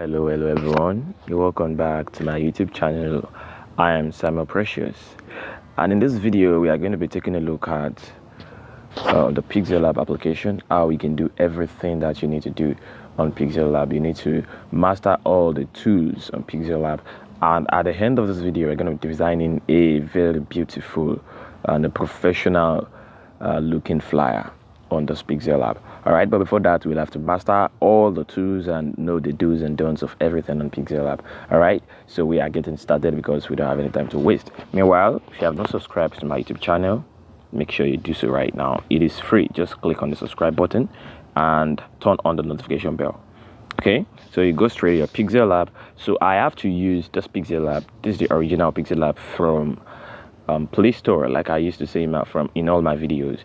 Hello everyone. You're welcome back to my YouTube channel. I am Samuel Precious, and in this video we are going to be taking a look at the Pixellab application, how we can do everything that you need to do on Pixellab. You need to master all the tools on Pixellab, and at the end of this video we're going to be designing a very beautiful and a professional looking flyer on this Pixellab. All right, but before that we'll have to master all the tools and know the do's and don'ts of everything on Pixellab. All right, so we are getting started because we don't have any time to waste. Meanwhile, if you have not subscribed to my YouTube channel, make sure you do so right now. It is free. Just click on the subscribe button and turn on the notification bell. Okay, so you go straight to your Pixellab. So I have to use this Pixellab. This is the original Pixellab from Play Store, like I used to say in all my videos.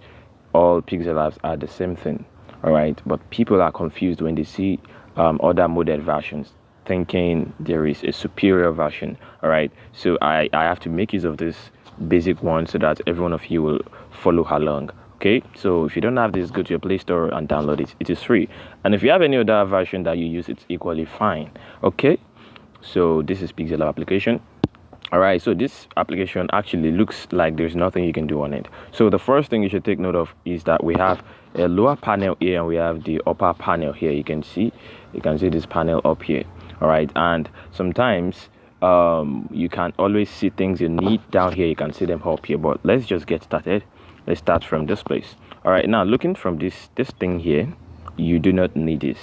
All Pixellabs are the same thing. All right, but people are confused when they see other modded versions, thinking there is a superior version. All right, so I have to make use of this basic one so that every one of you will follow along. Okay, so if you don't have this, go to your Play Store and download it. It is free, and if you have any other version that you use, it's equally fine. Okay, so this is Pixellab application. All right, so this application actually looks like there's nothing you can do on it. So the first thing you should take note of is that we have a lower panel here and we have the upper panel here. You can see this panel up here. All right, and sometimes you can always see things you need down here. You can see them up here, but let's just get started. Let's start from this place. All right, now looking from this thing here, you do not need this,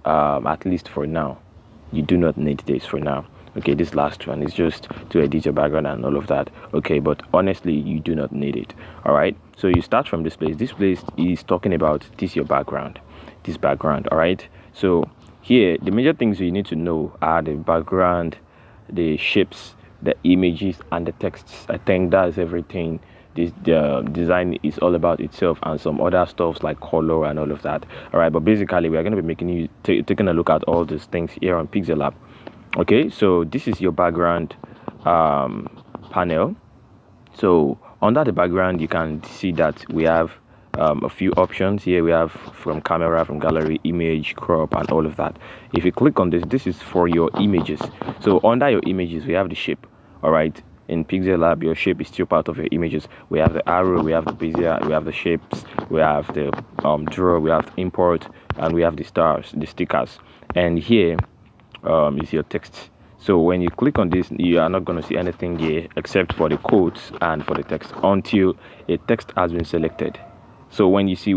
at least for now. You do not need this for now. Okay, this last one is just to edit your background and all of that. Okay, but honestly, you do not need it. All right, so you start from this place. This place is talking about your background, this background. All right, so here the major things you need to know are the background, the shapes, the images, and the texts. I think that's everything. The design is all about itself, and some other stuffs like color and all of that. All right, but basically we are going to be taking a look at all these things here on Pixellab. Okay, so this is your background panel. So under the background you can see that we have a few options here. We have from camera, from gallery, image, crop, and all of that. If you click on this is for your images. So under your images we have the shape. All right, in Pixellab your shape is still part of your images. We have the arrow, we have the bezier, we have the shapes, we have the draw, we have the import, and we have the stars, the stickers. And here is your text. So when you click on this, you are not going to see anything here except for the quotes and for the text until a text has been selected. So when you see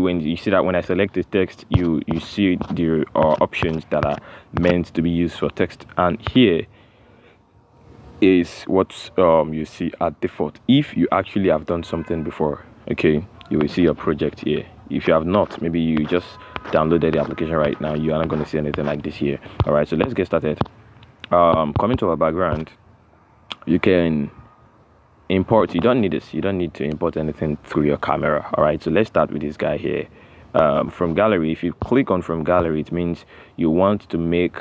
that when I select the text, you see the options that are meant to be used for text, and here is what you see at default. If you actually have done something before, okay, you will see your project here. If you have not, maybe you just downloaded the application right now, you are not going to see anything like this here. All right, so let's get started. Coming to our background, you can import. You don't need this. You don't need to import anything through your camera. All right, so let's start with this guy here. From gallery, if you click on from gallery, it means you want to make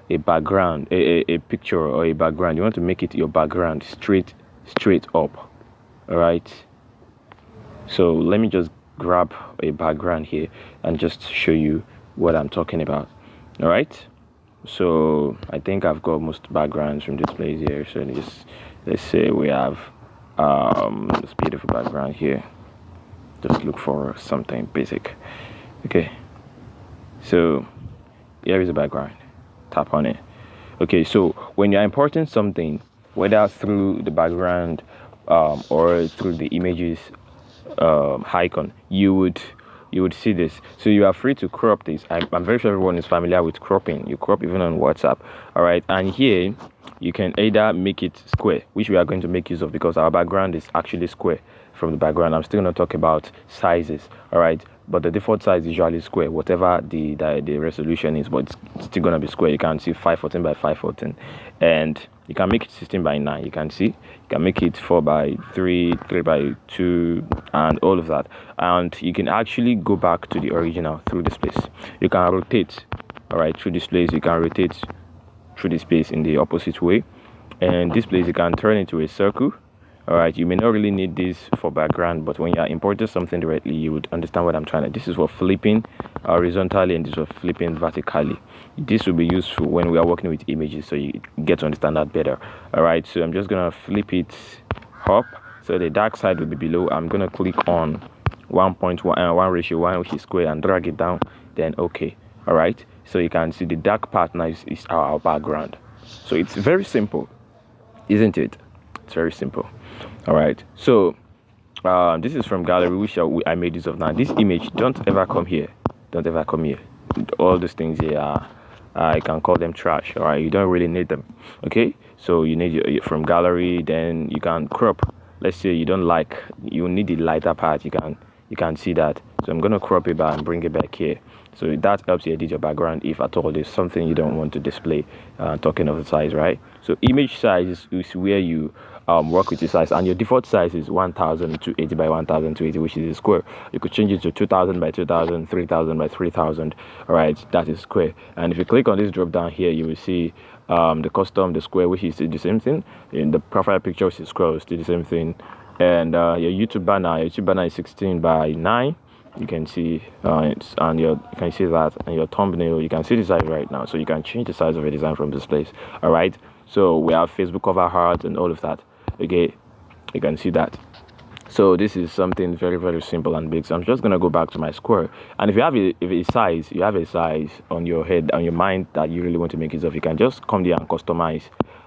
a background, a picture or a background. You want to make it your background straight up. All right, so let me just grab a background here and just show you what I'm talking about. All right, so I think I've got most backgrounds from this place here. So let's say we have this beautiful background here. Just look for something basic. Okay, so here is the background. Tap on it. Okay, so when you're importing something, whether through the background or through the images icon, you would see this. So you are free to crop this. I'm very sure everyone is familiar with cropping. You crop even on WhatsApp. All right, and here you can either make it square, which we are going to make use of because our background is actually square from the background. I'm still going to talk about sizes. All right, but the default size is usually square, whatever the resolution is, but it's still going to be square. You can see 514 by 514, and you can make it 16 by 9. You can see you can make it 4 by 3, 3 by 2, and all of that. And you can actually go back to the original through this place. You can rotate, all right, through this place. You can rotate through this place in the opposite way, and this place you can turn into a circle. All right, you may not really need this for background, but when you're importing something directly, you would understand what I'm trying to. This is for flipping horizontally, and this is for flipping vertically. This will be useful when we are working with images, so you get to understand that better. All right, so I'm just gonna flip it up, so the dark side will be below. I'm gonna click on 1:1 which is square, and drag it down, then okay. All right, so you can see the dark part now is our background. So it's very simple, isn't it? It's very simple. All right, so this is from gallery, which I made use of now. This image, don't ever come here, don't ever come here. All these things here, I can call them trash. All right, you don't really need them. Okay, so you need your from gallery, then you can crop. Let's say you don't like, you need the lighter part, you can see that. So I'm gonna crop it back and bring it back here. So that helps you edit your background if at all there's something you don't want to display. Talking of the size, right? So image size is where you work with the size, and your default size is 1280 by 1280, which is a square. You could change it to 2000 by 2000, 3000 by 3000. All right, that is square. And if you click on this drop down here, you will see the custom, the square, which is the same thing. In the profile picture, which is square, still the same thing. And your YouTube banner is 16 by 9. You can see you can see that, and your thumbnail, you can see the size right now, so you can change the size of a design from this place. All right, so we have Facebook cover art and all of that. Okay, you can see that. So this is something very, very simple and big. So I'm just gonna go back to my square, and if you have a size on your head, on your mind, that you really want to make use of, you can just come there and customize.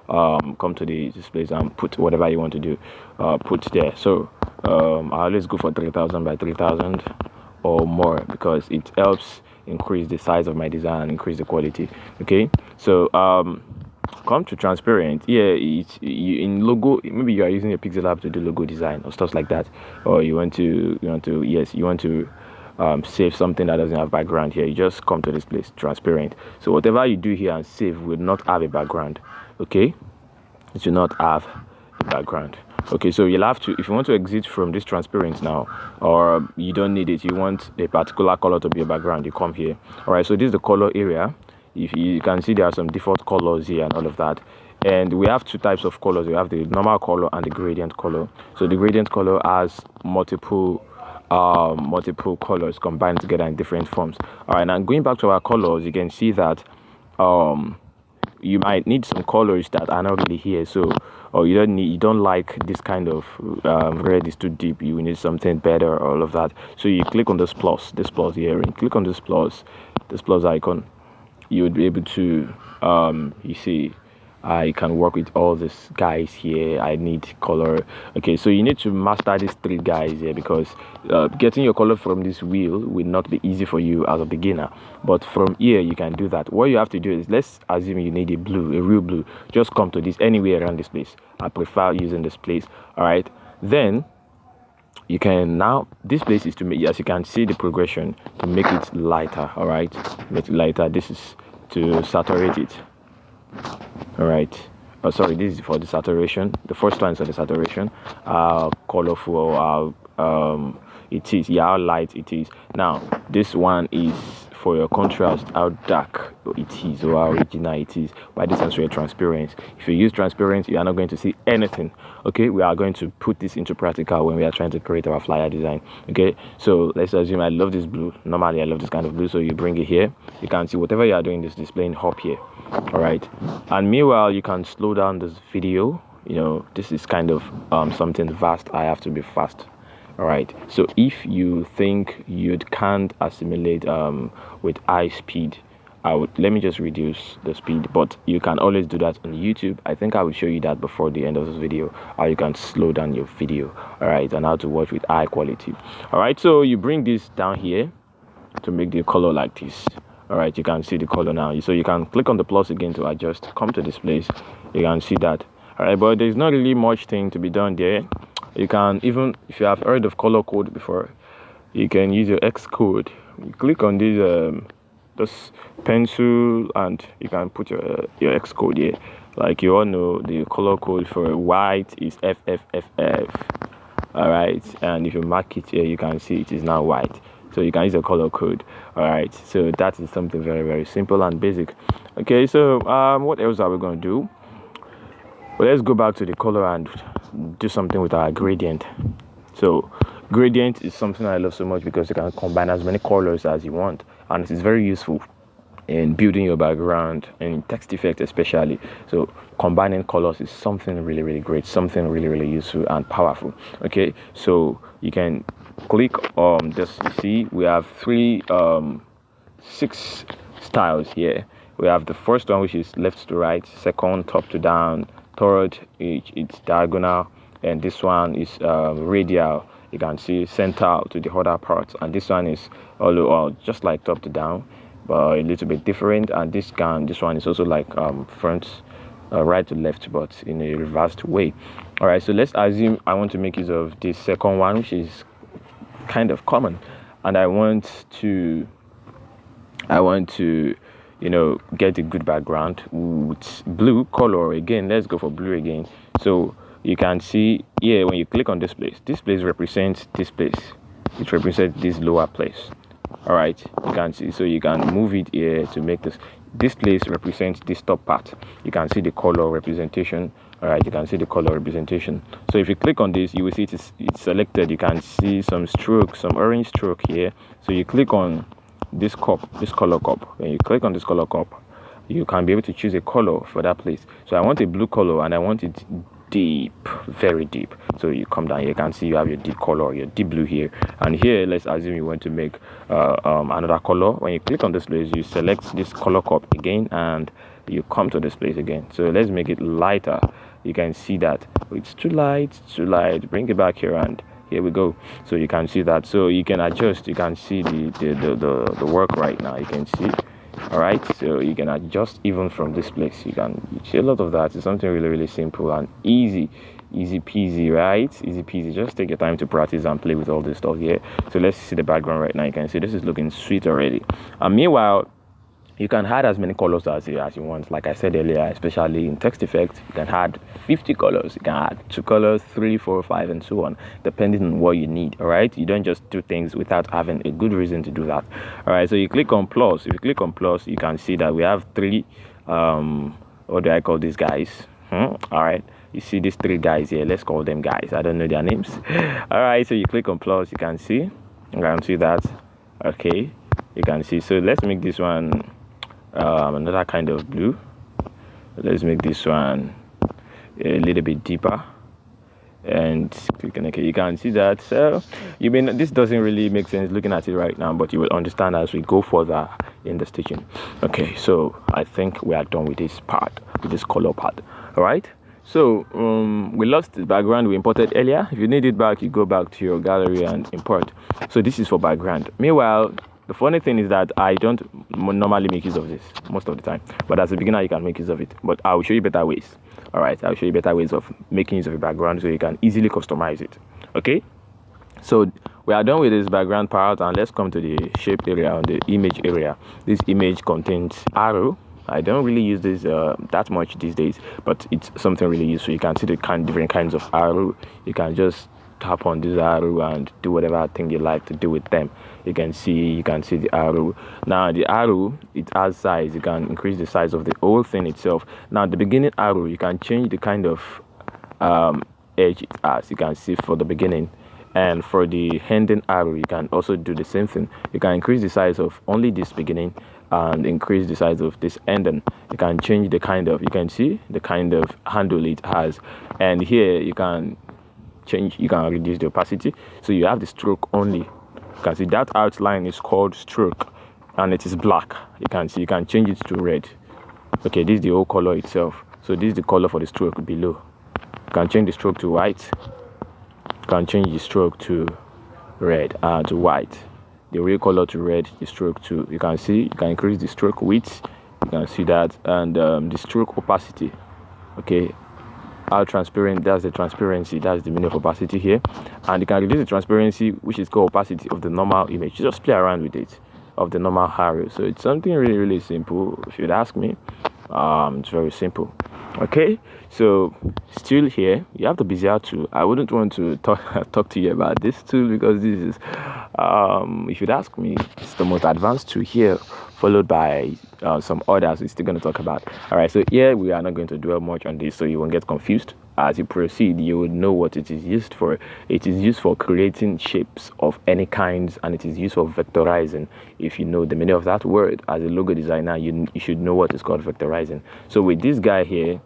Come to this place and put whatever you want to do, put there. So I always go for 3000 by 3000 or more, because it helps increase the size of my design and increase the quality. Okay, so come to transparent. Yeah, in logo, maybe you are using a Pixellab to do logo design or stuff like that, or you want to save something that doesn't have background here. You just come to this place, transparent. So whatever you do here and save will not have a background. Okay, it will not have a background. Okay, so you'll have to, if you want to exit from this transparent now, or you don't need it, you want a particular color to be a background, you come here. All right, so this is the color area. If you can see, there are some default colors here and all of that. And we have two types of colors. We have the normal color and the gradient color. So the gradient color has multiple colors combined together in different forms. All right, now going back to our colors, you can see that you might need some colors that are not really here. So, or you don't like this kind of red is too deep, you need something better, all of that. So you click on this plus here, and click on this plus icon. You would be able to you see, I can work with all these guys here. I need color. Okay, so you need to master these three guys here, because getting your color from this wheel will not be easy for you as a beginner, but from here you can do that. What you have to do is, let's assume you need a real blue. Just come to this anywhere around this place. I prefer using this place. All right, then you can, now this place is to make, as you can see the progression, to make it lighter. All right, make it lighter. This is to saturate it. All right, oh sorry, this is for the saturation. The first one is for the saturation, colorful, it is, yeah, how light it is. Now this one is for your contrast, how dark it is or how original it is. By this is for your transparent. If you use transparent, you are not going to see anything. Okay, we are going to put this into practical when we are trying to create our flyer design. Okay, so let's assume I love this blue. Normally I love this kind of blue, so you bring it here. You can see whatever you are doing is displaying up here. All right, and meanwhile you can slow down this video. You know, this is kind of something vast. I have to be fast. All right, so if you think you can't assimilate with high speed, let me just reduce the speed, but you can always do that on YouTube. I think I will show you that before the end of this video, how you can slow down your video. All right, and how to watch with high quality. All right, so you bring this down here to make the color like this. All right, you can see the color now, so you can click on the plus again to adjust. Come to this place, you can see that. All right, but there's not really much thing to be done there. You can, even if you have heard of color code before, you can use your X code. You click on this pencil, and you can put your X code here. Like you all know, the color code for white is FFFF. All right, and if you mark it here, you can see it is now white. So you can use a color code. All right, so that is something very, very simple and basic. Okay, so what else are we going to do? Well, let's go back to the color and do something with our gradient. So gradient is something I love so much because you can combine as many colors as you want, and it is very useful in building your background and in text effect especially. So combining colors is something really great, something really useful and powerful. Okay, so you can click on this. You see we have six styles here. We have the first one, which is left to right, second top to down, third it's diagonal, and this one is radial. You can see center to the other parts, and this one is all just like top to down but a little bit different. And this one is also like front right to left but in a reversed way. All right, so let's assume I want to make use of this second one, which is kind of common, and I want to get a good background with blue color. Again, let's go for blue again. So you can see here when you click on this place represents this place. It represents this lower place. All right, you can see, so you can move it here to make this place represents this top part. You can see the color representation. All right, you can see the color representation. So if you click on this, you will see it's selected. You can see some stroke, some orange stroke here. So you click on this color cup. When you click on this color cup, you can be able to choose a color for that place. So I want a blue color and I want it deep, very deep. So you come down here, you can see you have your deep color, your deep blue here. And here, let's assume you want to make another color. When you click on this place, you select this color cup again and you come to this place again. So let's make it lighter. You can see that it's too light. Bring it back here, and here we go. So you can see that. So you can adjust. You can see the work right now. You can see. All right, so you can adjust even from this place. You see a lot of that. It's something really simple and easy peasy, right? Easy peasy. Just take your time to practice and play with all this stuff here. So let's see the background right now. You can see this is looking sweet already. And meanwhile, you can add as many colors as you want. Like I said earlier, especially in text effect, you can add 50 colors. You can add 2 colors, 3, 4, 5, and so on, depending on what you need. All right, you don't just do things without having a good reason to do that. All right, so you click on plus. If you click on plus, you can see that we have 3 what do I call these guys? All right, you see these 3 guys here. Let's call them guys. I don't know their names. All right, so you click on plus, you can see that. Okay, you can see. So let's make this one another kind of blue. Let's make this one a little bit deeper, and you can see that. So this doesn't really make sense looking at it right now, but you will understand as we go further in the stitching. Okay, so I think we are done with this part, with this color part. All right, so we lost the background we imported earlier. If you need it back, you go back to your gallery and import. So this is for background. Meanwhile, the funny thing is that I don't normally make use of this most of the time, but as a beginner you can make use of it. But I will show you better ways. All right, I'll show you better ways of making use of a background so you can easily customize it. Okay, so we are done with this background part, and let's come to the shape area and the image area. This image contains arrow. I don't really use this that much these days, but it's something really useful. You can see the different kinds of arrow. You can just tap on this arrow and do whatever thing you like to do with them. You can see the arrow. Now the arrow, it has size. You can increase the size of the whole thing itself. Now the beginning arrow, you can change the kind of edge it has. You can see for the beginning, and for the ending arrow, you can also do the same thing. You can increase the size of only this beginning and increase the size of this ending. You can change the kind of, you can see the kind of handle it has, and here you can reduce the opacity, so you have the stroke only. You can see that outline is called stroke and it is black. You can see you can change it to red. Okay, this is the whole color itself. So this is the color for the stroke below. You can change the stroke to white. You can change the stroke to red and to white. The real color to red, the stroke to, you can see, you can increase the stroke width. You can see that, and the stroke opacity. Okay, how transparent, that's the transparency, that's the meaning of opacity here. And you can reduce the transparency, which is called opacity, of the normal image. Just play around with it, of the normal arrow. So it's something really simple, if you'd ask me. It's very simple. Okay, so still here you have the Bezier tool. I wouldn't want to talk to you about this tool because this is If you'd ask me, it's the most advanced tool here, followed by some others we're still going to talk about. All right, so here we are not going to dwell much on this, so you won't get confused. As you proceed, you will know what it is used for. It is used for creating shapes of any kinds, and it is used for vectorizing. If you know the meaning of that word as a logo designer, you should know what is called vectorizing. So with this guy here,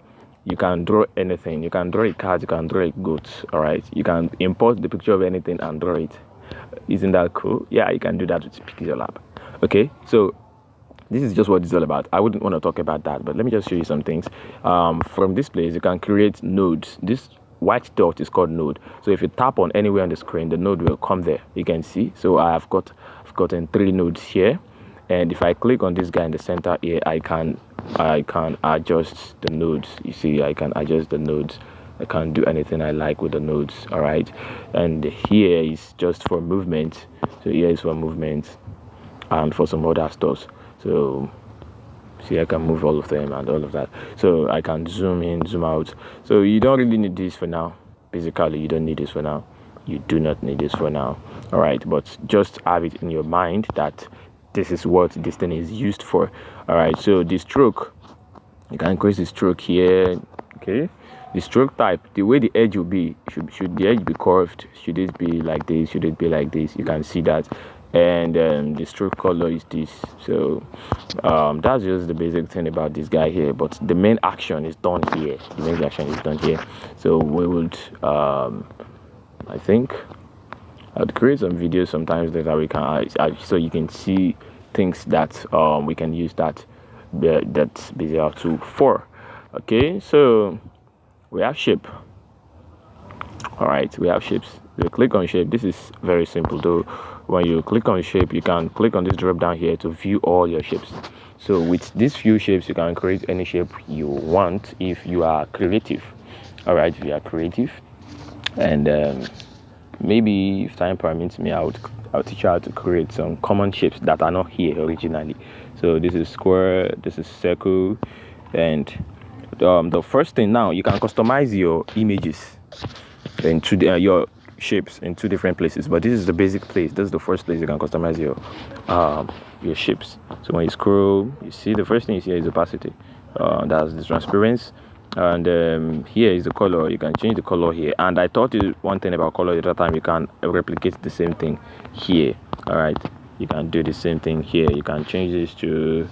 you can draw anything. You can draw a cat, you can draw a goat. All right, you can import the picture of anything and draw it. Isn't that cool? Yeah, you can do that with Pixellab. Okay, so this is just what it's all about. I wouldn't want to talk about that, but let me just show you some things. From this place, you can create nodes. This white dot is called node. So if you tap on anywhere on the screen, the node will come there. You can see. So I've gotten 3 nodes here, and if I click on this guy in the center here, I can adjust the nodes. You see, I can adjust the nodes. I can't do anything I like with the nodes. All right, and here is just for movement. So here is for movement and for some other stuff. So see, I can move all of them and all of that. So I can zoom in, zoom out. So you don't really need this for now. Basically, you don't need this for now. You do not need this for now. All right, but just have it in your mind that this is what this thing is used for. All right, so the stroke, you can increase the stroke here. Okay, the stroke type, the way the edge will be, should the edge be curved? Should it be like this? Should it be like this? You can see that. And the stroke color is this. So that's just the basic thing about this guy here, but the main action is done here. The main action is done here. So we would I think I'd create some videos sometimes that we can so you can see things that we can use that Bezier tool for. Okay, so we have shape. All right, we have shapes. You click on shape. This is very simple though. When you click on shape, you can click on this drop down here to view all your shapes. So with these few shapes, you can create any shape you want if you are creative. All right, if you are creative, and maybe if time permits me, I'll teach you how to create some common shapes that are not here originally. So this is square, this is circle, and the first thing now, you can customize your images into your shapes in 2 different places, but this is the basic place. This is the first place you can customize your shapes. So when you scroll, you see the first thing you see is opacity. That's the transparency, and here is the color. You can change the color here. And I taught you one thing about color the other time. You can replicate the same thing here. All right, you can do the same thing here. You can change this to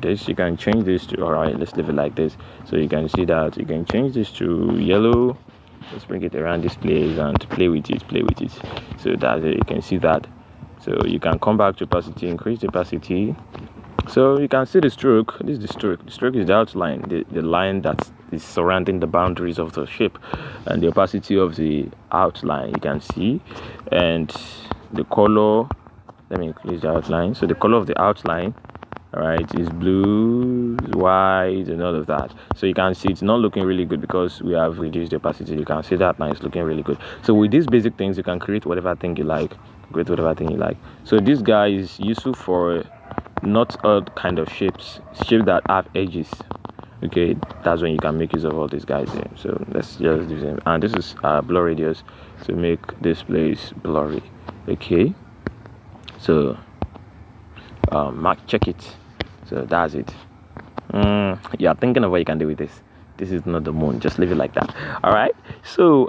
this. You can change this to, all right, let's leave it like this. So you can see that you can change this to yellow. Let's bring it around this place and play with it. So that's it. You can see that. So you can come back to opacity, increase the opacity. So you can see the stroke. This is the stroke. The stroke is the outline, the line that is surrounding the boundaries of the shape, and the opacity of the outline you can see, and the color. Let me increase the outline. So the color of the outline, all right, is blue, white, and all of that. So you can see it's not looking really good because we have reduced the opacity. You can see that now it's looking really good. So with these basic things, you can create whatever thing you like. So this guy is useful for not all kind of shapes that have edges. Okay, that's when you can make use of all these guys here. So let's just do them. And this is blur radius to make this place blurry. Okay, so check it. So that's it. Yeah, thinking of what you can do with this. This is not the moon. Just leave it like that. All right. So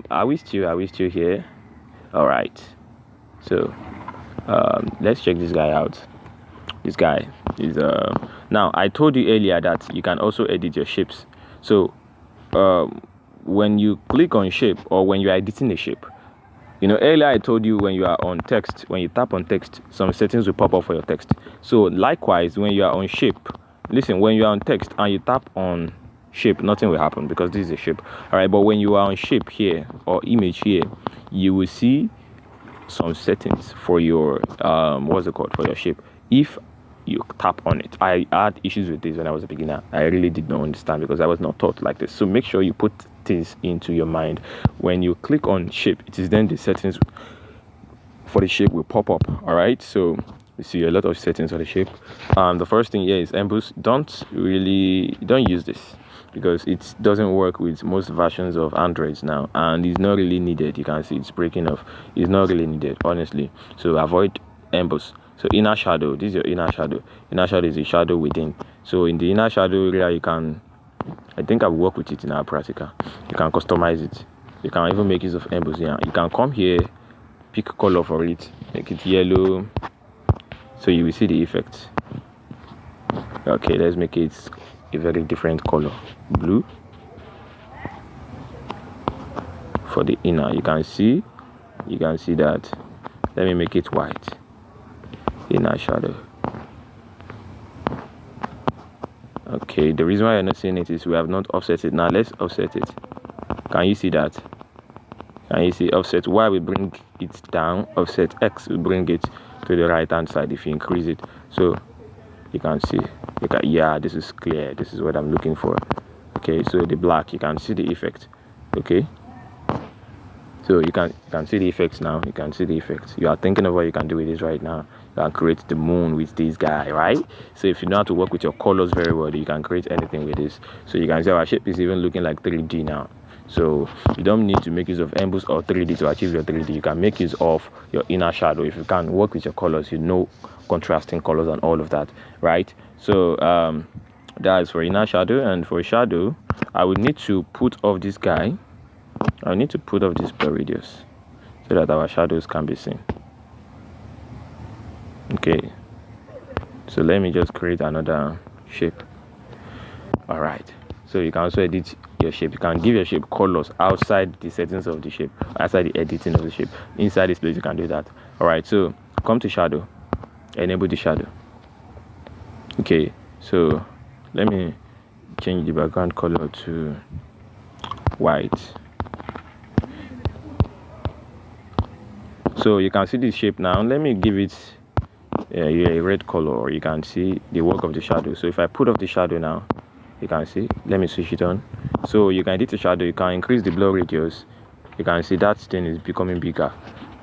I wish you here. All right. So let's check this guy out. This guy is now I told you earlier that you can also edit your shapes. So when you click on shape, or when you're editing a shape, you know, earlier I told you when you are on text, when you tap on text, some settings will pop up for your text. So likewise, when you are on shape, listen, when you are on text and you tap on shape, nothing will happen because this is a shape. All right, but when you are on shape here or image here, you will see some settings for your what's it called, for your shape. If you tap on it, I had issues with this when I was a beginner. I really did not understand because I was not taught like this. So make sure you put things into your mind. When you click on shape, it is then the settings for the shape will pop up. All right, so You see a lot of settings for the shape. The first thing here is emboss. Don't use this because it doesn't work with most versions of Androids now, and it's not really needed. You can see it's breaking off. It's not really needed, honestly. So avoid emboss. So inner shadow, this is your inner shadow. Inner shadow is a shadow within. So in the inner shadow area, you can, I think I've worked with it in our practical. You can customize it. You can even make use of emboss here. You can come here, pick color for it, make it yellow, so you will see the effect. Okay, let's make it a very different color, blue. For the inner, you can see that. Let me make it white. Inner shadow. Okay, the reason why you're not seeing it is we have not offset it. Now let's offset it. Can you see that? Can you see offset? Why we bring it down? Offset X will bring it to the right hand side if you increase it. So you can see, yeah, this is clear. This is what I'm looking for. Okay, so the black, you can see the effect. Okay, so you can see the effects now. You can see the effects. You are thinking of what you can do with this right now. You can create the moon with this guy, right? So if you know how to work with your colors very well, you can create anything with this. So you can see our shape is even looking like 3D now. So you don't need to make use of emboss or 3D to achieve your 3D. You can make use of your inner shadow. If you can work with your colors, you know, contrasting colors and all of that, right? So that is for inner shadow. And for shadow, I would need to put off this guy. I need to put off this blur radius so that our shadows can be seen. Okay, so let me just create another shape. All right, so you can also edit your shape. You can give your shape colors outside the settings of the shape, outside the editing of the shape. Inside this place you can do that. All right, so come to shadow, enable the shadow. Okay, so let me change the background color to white. So you can see this shape now. Let me give it a red color, or you can see the work of the shadow. So if I put off the shadow now, you can see, let me switch it on. So you can edit the shadow, you can increase the blur radius. You can see that thing is becoming bigger.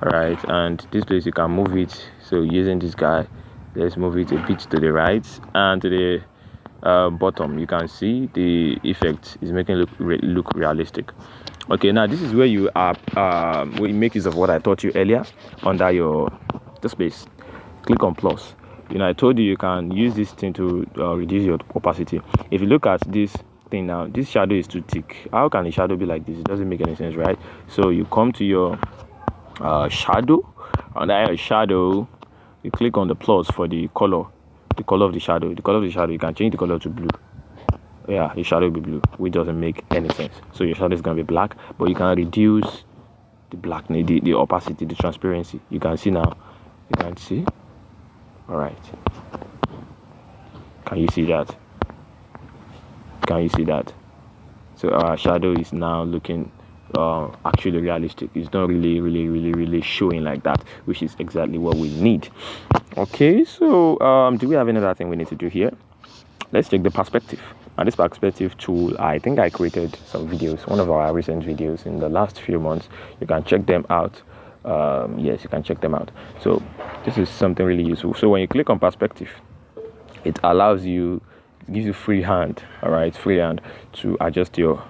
All right, and this place you can move it. So using this guy, let's move it a bit to the right and to the bottom. You can see the effect is making it look realistic. Okay, now this is where you are we make use of what I taught you earlier under your space. Click on plus. You know, I told you can use this thing to reduce your opacity. If you look at this thing now, this shadow is too thick. How can a shadow be like this? It doesn't make any sense, right? So you come to your shadow. Under your shadow, you click on the plus for the color of the shadow. The color of the shadow, you can change the color to blue. Yeah, your shadow will be blue, which doesn't make any sense. So your shadow is going to be black, but you can reduce the blackness, the opacity, the transparency. You can see now. You can see. All right. Can you see that? Can you see that? So our shadow is now looking actually realistic. It's not really showing like that, which is exactly what we need. Okay, so do we have another thing we need to do here? Let's check the perspective. And this perspective tool, I think I created some videos, one of our recent videos in the last few months. You can check them out. Yes, you can check them out. So this is something really useful. So when you click on perspective, it allows you, it gives you free hand, all right, free hand to adjust your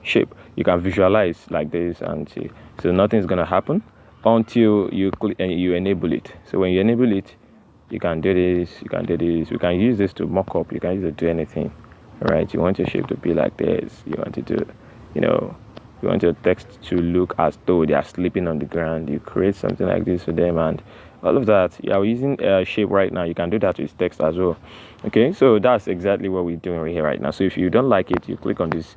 shape. You can visualize like this and see. So nothing's gonna happen until you click and you enable it. So when you enable it, you can do this, you can do this. You can use this to mock up. You can use it to do anything. All right, you want your shape to be like this. You want it to, you know, you want your text to look as though they are sleeping on the ground. You create something like this for them and all of that. Yeah, we're using shape right now. You can do that with text as well. Okay, so that's exactly what we're doing right here right now. So if you don't like it, you click on this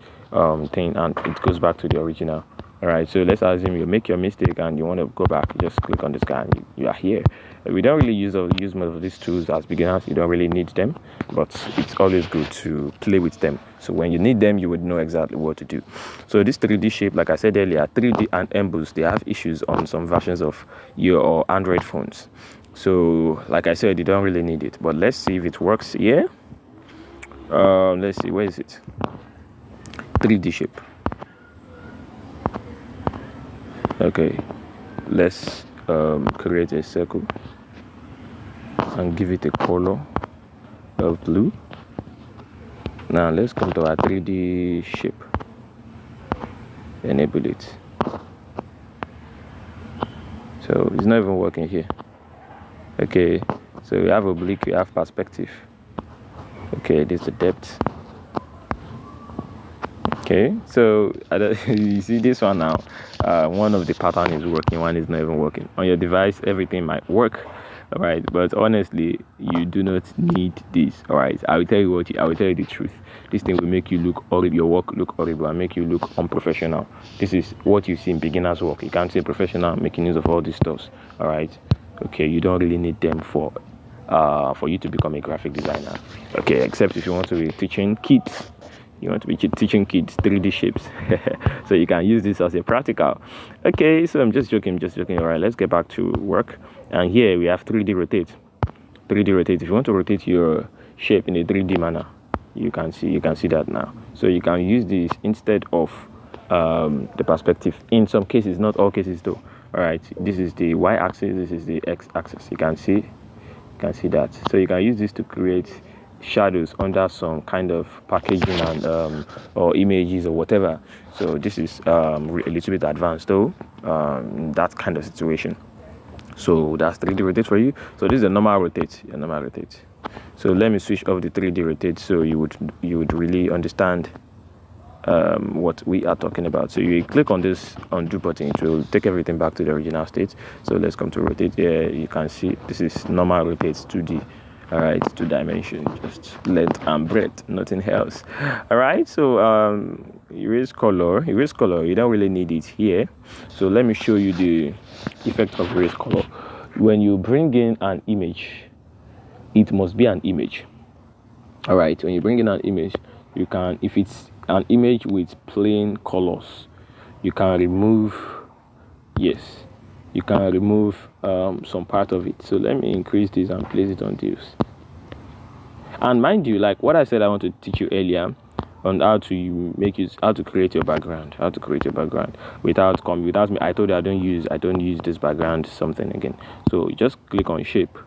thing and it goes back to the original. All right, so let's assume you make your mistake and you want to go back. You just click on this guy and you are here. We don't really use most of these tools as beginners. You don't really need them, but it's always good to play with them. So when you need them, you would know exactly what to do. So this 3D shape, like I said earlier, 3D and emboss, they have issues on some versions of your Android phones. So like I said, you don't really need it, but let's see if it works here. Let's see, where is it? 3D shape. Okay, let's create a circle and give it a color of blue. Now let's come to our 3D shape. Enable it. So it's not even working here. Okay, so we have oblique, we have perspective. Okay, this is the depth. Okay, so you see this one now. One of the pattern is working, one is not even working. On your device, everything might work, all right, but honestly, you do not need this. All right, I will tell you the truth. This thing will make you look horrible, your work look horrible, and make you look unprofessional. This is what you see in beginner's work. You can't say professional making use of all these stuff. All right, okay, you don't really need them for you to become a graphic designer. Okay, except if you want to be teaching kids. You want to be teaching kids 3D shapes. So you can use this as a practical. Okay, so I'm just joking. All right, let's get back to work. And here we have 3D rotate. 3D rotate. If you want to rotate your shape in a 3D manner, you can see that now. So you can use this instead of the perspective. In some cases, not all cases though. All right, this is the y-axis. This is the x-axis. You can see that. So you can use this to create shadows under some kind of packaging and or images or whatever. So this is a little bit advanced though, that kind of situation. So that's 3D rotate for you. So this is a normal rotate. So let me switch off the 3D rotate so you would really understand what we are talking about. So you click on this undo button, it will take everything back to the original state. So let's come to rotate. Here you can see this is normal rotate 2D. All right, 2 dimension, just length and breadth, nothing else. All right, so erase color, you don't really need it here. So let me show you the effect of erase color. When you bring in an image, it must be an image. All right, when you bring in an image, you can, if it's an image with plain colors, you can remove, yes, you can remove some part of it. So let me increase this and place it on this. And mind you, like what I said, I want to teach you earlier on how to create your background, without me. I told you I don't use this background something again. So just click on shape.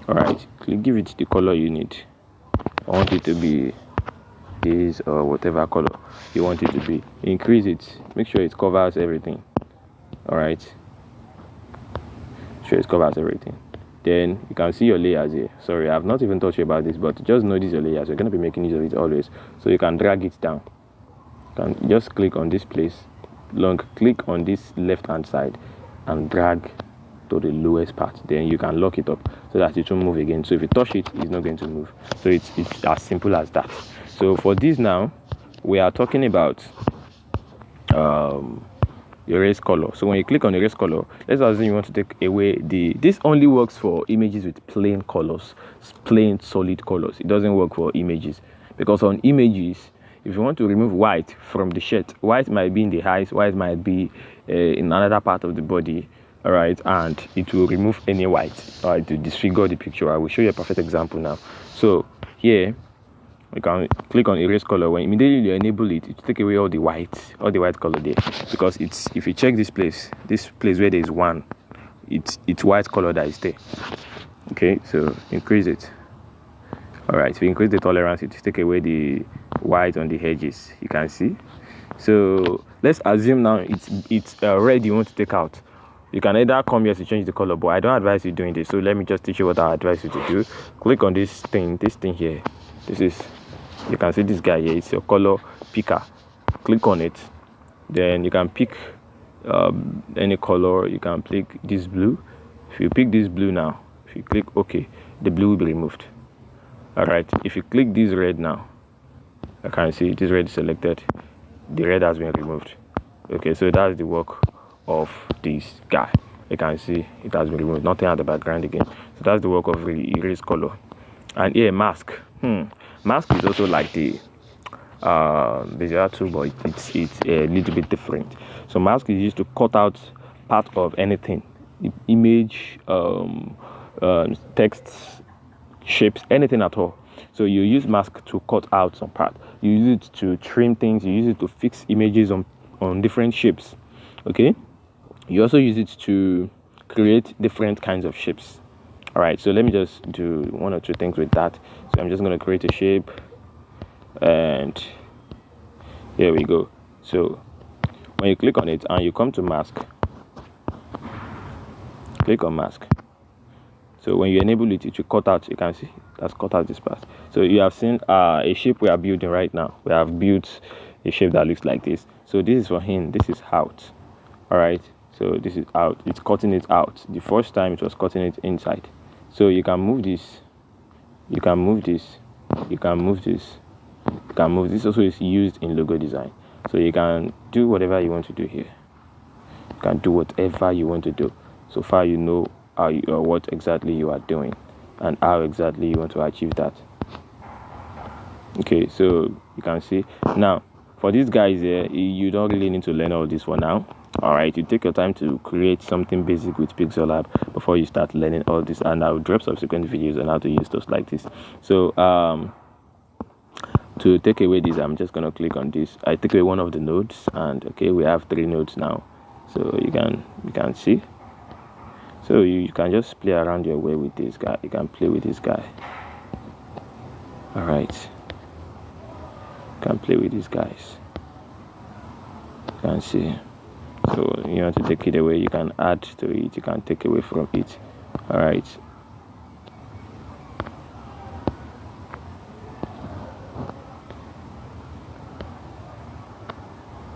All right, give it the color you need. I want it to be this or whatever color you want it to be. Increase it, make sure it covers everything. All right, sure it covers everything. Then you can see your layers here. Sorry, I've not even touched you about this, but just notice your layers. You're going to be making use of it always. So you can drag it down. You can just click on this place, click on this left hand side and drag to the lowest part. Then you can lock it up so that it won't move again. So if you touch it, it's not going to move. So it's as simple as that. So for this now, we are talking about erase color. So when you click on erase color, let's assume you want to take away this only works for images with plain colors, plain solid colors. It doesn't work for images, because on images, if you want to remove white from the shirt, white might be in the eyes, white might be in another part of the body, all right, and it will remove any white, all right, to disfigure the picture. I will show you a perfect example now. So here you can click on erase color. When immediately you enable it, it take away all the white color there, because it's, if you check this place where there is one, it's white color that is there. Okay, so increase it. All right, so increase the tolerance, it take away the white on the edges. You can see. So let's assume now it's red you want to take out. You can either come here to change the color, but I don't advise you doing this. So let me just teach you what I advise you to do. Click on this thing here. This is, you can see this guy here, it's your color picker. Click on it, then you can pick any color. You can pick this blue. If you pick this blue now, if you click OK, the blue will be removed. All right, if you click this red now, I can see this red is selected, the red has been removed. Okay, so that's the work of this guy. You can see it has been removed, nothing at the background again. So that's the work of erase color. And here, mask. Mask is also like the visual tool, but it's a little bit different. So mask is used to cut out part of anything, image, text, shapes, anything at all. So you use mask to cut out some part. You use it to trim things. You use it to fix images on different shapes. Okay. You also use it to create different kinds of shapes. All right, so let me just do one or two things with that. So I'm just going to create a shape, and here we go. So when you click on it and you come to mask, click on mask. So when you enable it, it will cut out. You can see that's cut out this part. So you have seen a shape we are building right now. We have built a shape that looks like this. So this is for him. This is out. All right. So this is out. It's cutting it out. The first time it was cutting it inside. So you can move this. You can move this. You can move this. You can move this. Also is used in logo design. So you can do whatever you want to do here. You can do whatever you want to do. So far you know how you, or what exactly you are doing and how exactly you want to achieve that. Okay, so you can see now for these guys here, you don't really need to learn all this for now. All right, you take your time to create something basic with Pixellab before you start learning all this, and I'll drop subsequent videos on how to use stuff like this. So to take away this, I'm just gonna click on this. I take away one of the nodes, and okay, we have 3 nodes now. So you can see. So you can just play around your way with this guy. You can play with this guy. All right. You can play with these guys. You can see. So you want to take it away, you can add to it. You can take away from it. All right.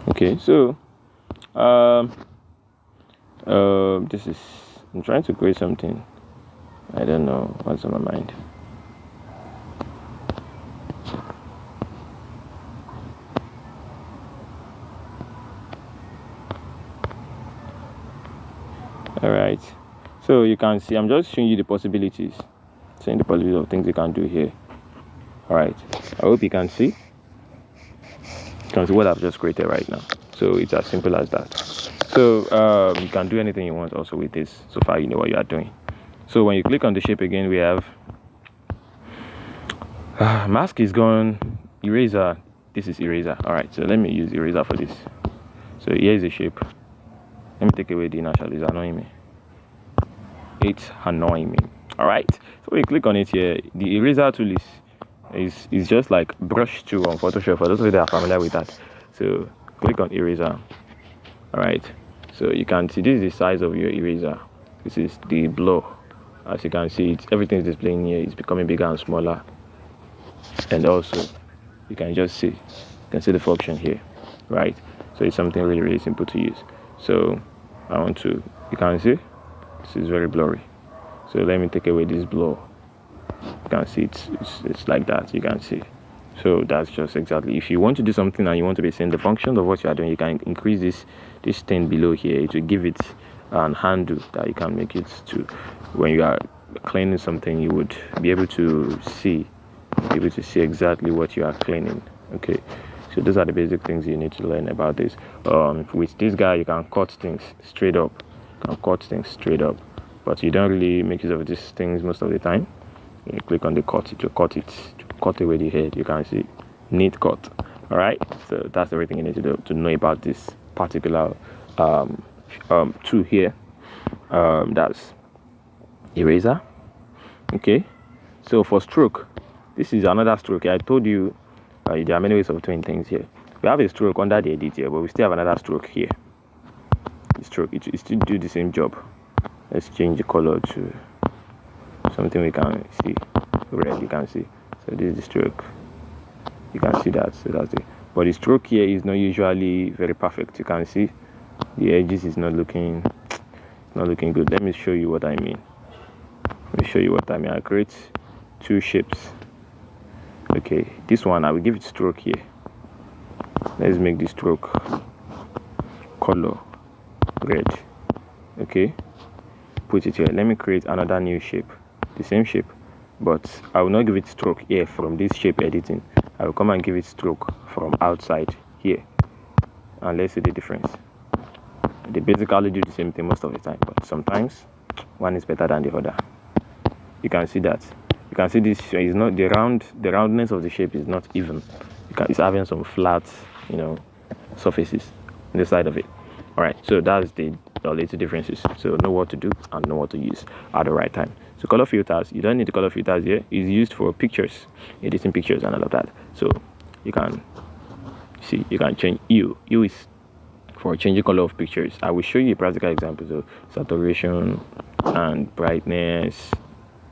Okay. So this is. I'm trying to create something. I don't know what's on my mind. All right. So you can see, I'm just showing you the possibilities. Saying the possibilities of things you can do here. All right. I hope you can see. You can see what I've just created right now. So it's as simple as that. So you can do anything you want also with this. So far you know what you are doing. So when you click on the shape again, we have mask is gone, eraser. This is eraser. All right, so let me use eraser for this. So here is the shape. Let me take away the inertial. It's annoying me. It's annoying me. All right, so when you click on it here, the eraser tool is just like brush tool on Photoshop for those of you that are familiar with that. So click on eraser. All right, so you can see this is the size of your eraser. This is the blur. As you can see, everything is displaying here. It's becoming bigger and smaller. And also, you can just see, you can see the function here, right? So it's something really, really simple to use. So I want to, you can see, this is very blurry. So let me take away this blur. You can see it's like that. You can see. So that's just exactly. If you want to do something and you want to be seeing the function of what you are doing, you can increase this thing below here. It will give it an handle that you can make it to. When you are cleaning something, you would be able to see exactly what you are cleaning. Okay, so those are the basic things you need to learn about this. With this guy, you can cut things straight up. But you don't really make use of these things most of the time. When you click on the cut, it will cut away the head. You can see neat cut. All right, so that's everything you need to do to know about this particular tool here. That's eraser. Okay, so for stroke, this is another stroke. I told you there are many ways of doing things here. We have a stroke under the edit here, but we still have another stroke here. The stroke, it still do the same job. Let's change the color to something we can see. Red, you can see. So this is the stroke. You can see that. So that's it. But the stroke here is not usually very perfect. You can see the edges is not looking good. Let me show you what I mean. I create 2 shapes. Okay, this one I will give it stroke here. Let's make the stroke color red. Okay, put it here. Let me create another new shape, the same shape, but I will not give it stroke here from this shape editing. I will come and give it stroke from outside here, and let's see the difference. They basically do the same thing most of the time, but sometimes one is better than the other. You can see that. You can see this is not the roundness of the shape is not even. It's having some flat, surfaces on the side of it. All right, so that's the little differences. So know what to do and know what to use at the right time. So color filters, you don't need the color filters here. It's used for pictures, editing pictures and all of that. So you can see, you can change hue. Hue is for changing color of pictures. I will show you a practical example. So saturation and brightness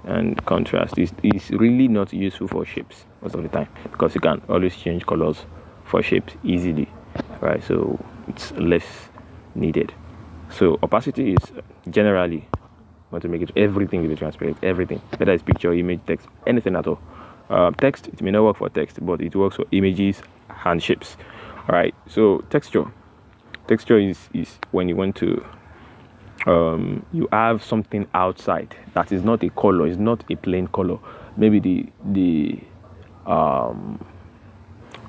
and contrast is really not useful for shapes most of the time, because you can always change colors for shapes easily, right? So it's less needed. So opacity is generally want to make it everything will be transparent, everything, whether it's picture, image, text, anything at all. Text, it may not work for text, but it works for images and shapes. All right, so texture is when you want to you have something outside that is not a color, it's not a plain color. Maybe all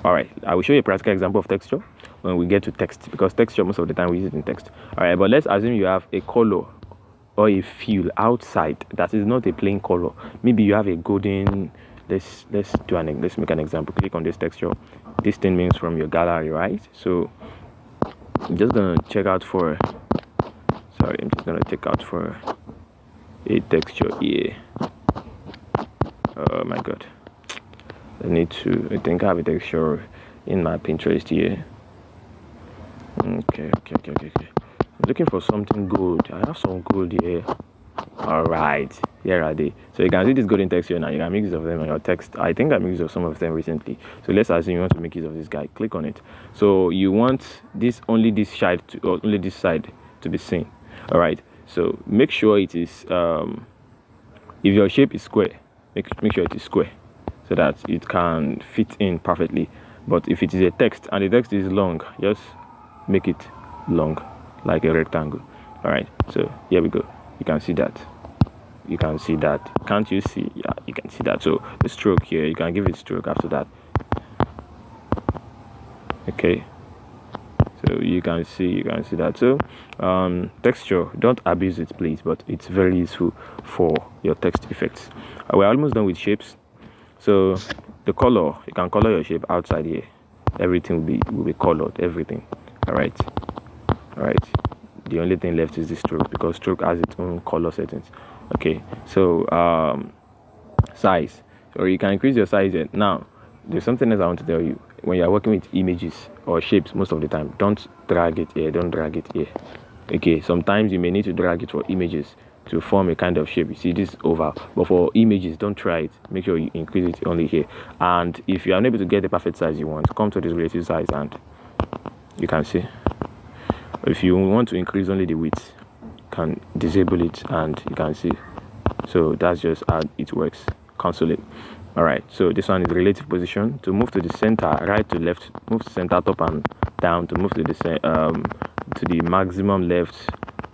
right, I will show you a practical example of texture when we get to text, because texture most of the time we use it in text. All right, but let's assume you have a color or a feel outside that is not a plain color. Maybe you have a golden, let's make an example. Click on this texture. This thing means from your gallery, right? So I'm just gonna check out for a texture here. Oh my god, I think I have a texture in my Pinterest here. Okay. I'm looking for something good. I have some gold here. All right, here are they. So you can see this golden texture now. You can make use of them on your text. I think I made use of some of them recently. So let's assume you want to make use of this guy. Click on it. So you want only this side to be seen. All right, so make sure it is if your shape is square, make sure it is square so that it can fit in perfectly. But if it is a text and the text is long, just make it long like a rectangle. All right, so here we go. You can see that. Can't you see? Yeah, you can see that. So the stroke here, you can give it stroke after that. Okay, so you can see that. So texture, don't abuse it please, but it's very useful for your text effects. We're almost done with shapes. So the color, you can color your shape outside here. Everything will be colored, everything. All right, the only thing left is the stroke, because stroke has its own color settings. Okay, so size, or you can increase your size here. Now there's something else I want to tell you. When you're working with images or shapes, most of the time, don't drag it here. Okay, sometimes you may need to drag it for images to form a kind of shape. You see this oval, but for images, don't try it. Make sure you increase it only here. And if you are unable to get the perfect size you want, come to this relative size and you can see. If you want to increase only the width, you can disable it and you can see. So that's just how it works. Cancel it. All right, so this one is relative position. To move to the center, right to left, move to center, top and down. To move to the maximum left,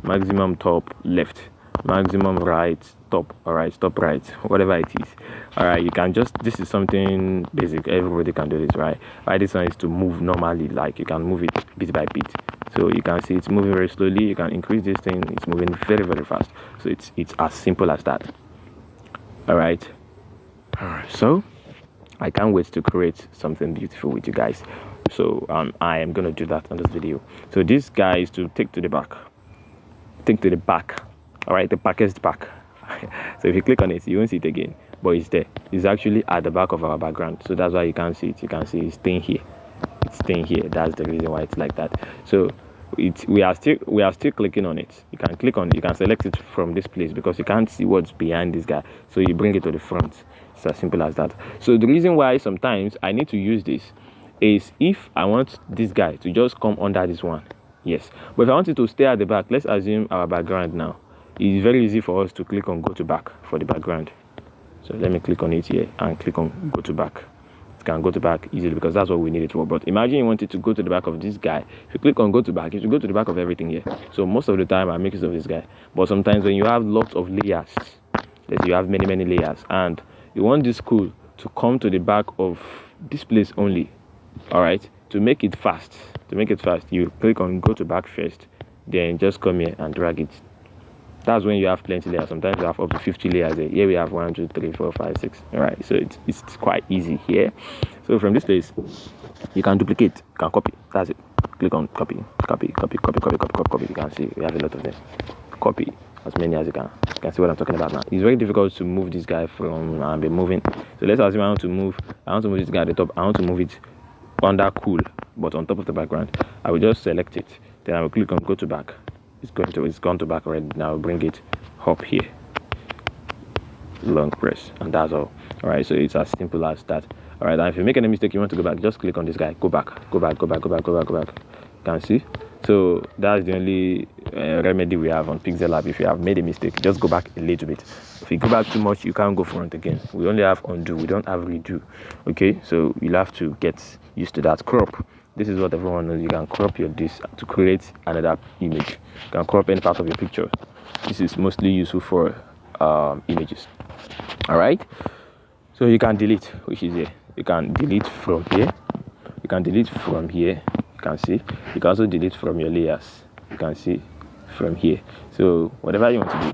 maximum top left, maximum right, top. All right, stop right, whatever it is. All right, you can just, this is something basic, everybody can do this, right? This one is to move normally, like you can move it bit by bit. So you can see it's moving very slowly. You can increase this thing, it's moving very, very fast. So it's as simple as that. All right, so I can't wait to create something beautiful with you guys. So I am gonna do that on this video. So this guy is to take to the back. All right, the backest back. So if you click on it, you won't see it again, but it's there. It's actually at the back of our background, so that's why you can't see it. You can see it's staying here. That's the reason why it's like that. So we are still clicking on it. You can select it from this place, because you can't see what's behind this guy, so you bring it to the front. It's as simple as that. So the reason why sometimes I need to use this is if I want this guy to just come under this one, yes, but if I want it to stay at the back, let's assume our background now, it's very easy for us to click on go to back for the background. So let me click on it here and click on go to back. It can go to back easily, because that's what we need it for. But imagine you wanted to go to the back of this guy. If you click on go to back, it should go to the back of everything here. So most of the time I make use of this guy, but sometimes when you have lots of layers, you have many layers, and you want this school to come to the back of this place only. All right, to make it fast, you click on go to back first, then just come here and drag it. That's when you have plenty layers. Sometimes you have up to 50 layers there. Here we have 1, 2, 3, 4, 5, 6. All right, so it's quite easy here. So from this place, you can duplicate, you can copy. That's it. click on copy. You can see we have a lot of them. Copy as many as you can. You can see what I'm talking about now. It's very difficult to move this guy from and be moving. So let's assume I want to move this guy at the top. I want to move it under cool, but on top of the background. I will just select it. Then I will click on go to back. It's gone to back already. Now I'll bring it up here. Long press, and that's all. Alright, so it's as simple as that. Alright, and if you make any mistake, you want to go back, just click on this guy. Go back. You can see. So that's the only remedy we have on Pixellab. If you have made a mistake, just go back a little bit. If you go back too much, you can't go front again. We only have undo, we don't have redo. Okay, so you'll have to get used to that. Crop. This is what everyone knows. You can crop your disk to create another image. You can crop any part of your picture. This is mostly useful for images. All right, so you can delete, which is here. You can delete from here. You can see. You can also delete from your layers. You can see from here. So whatever you want to do,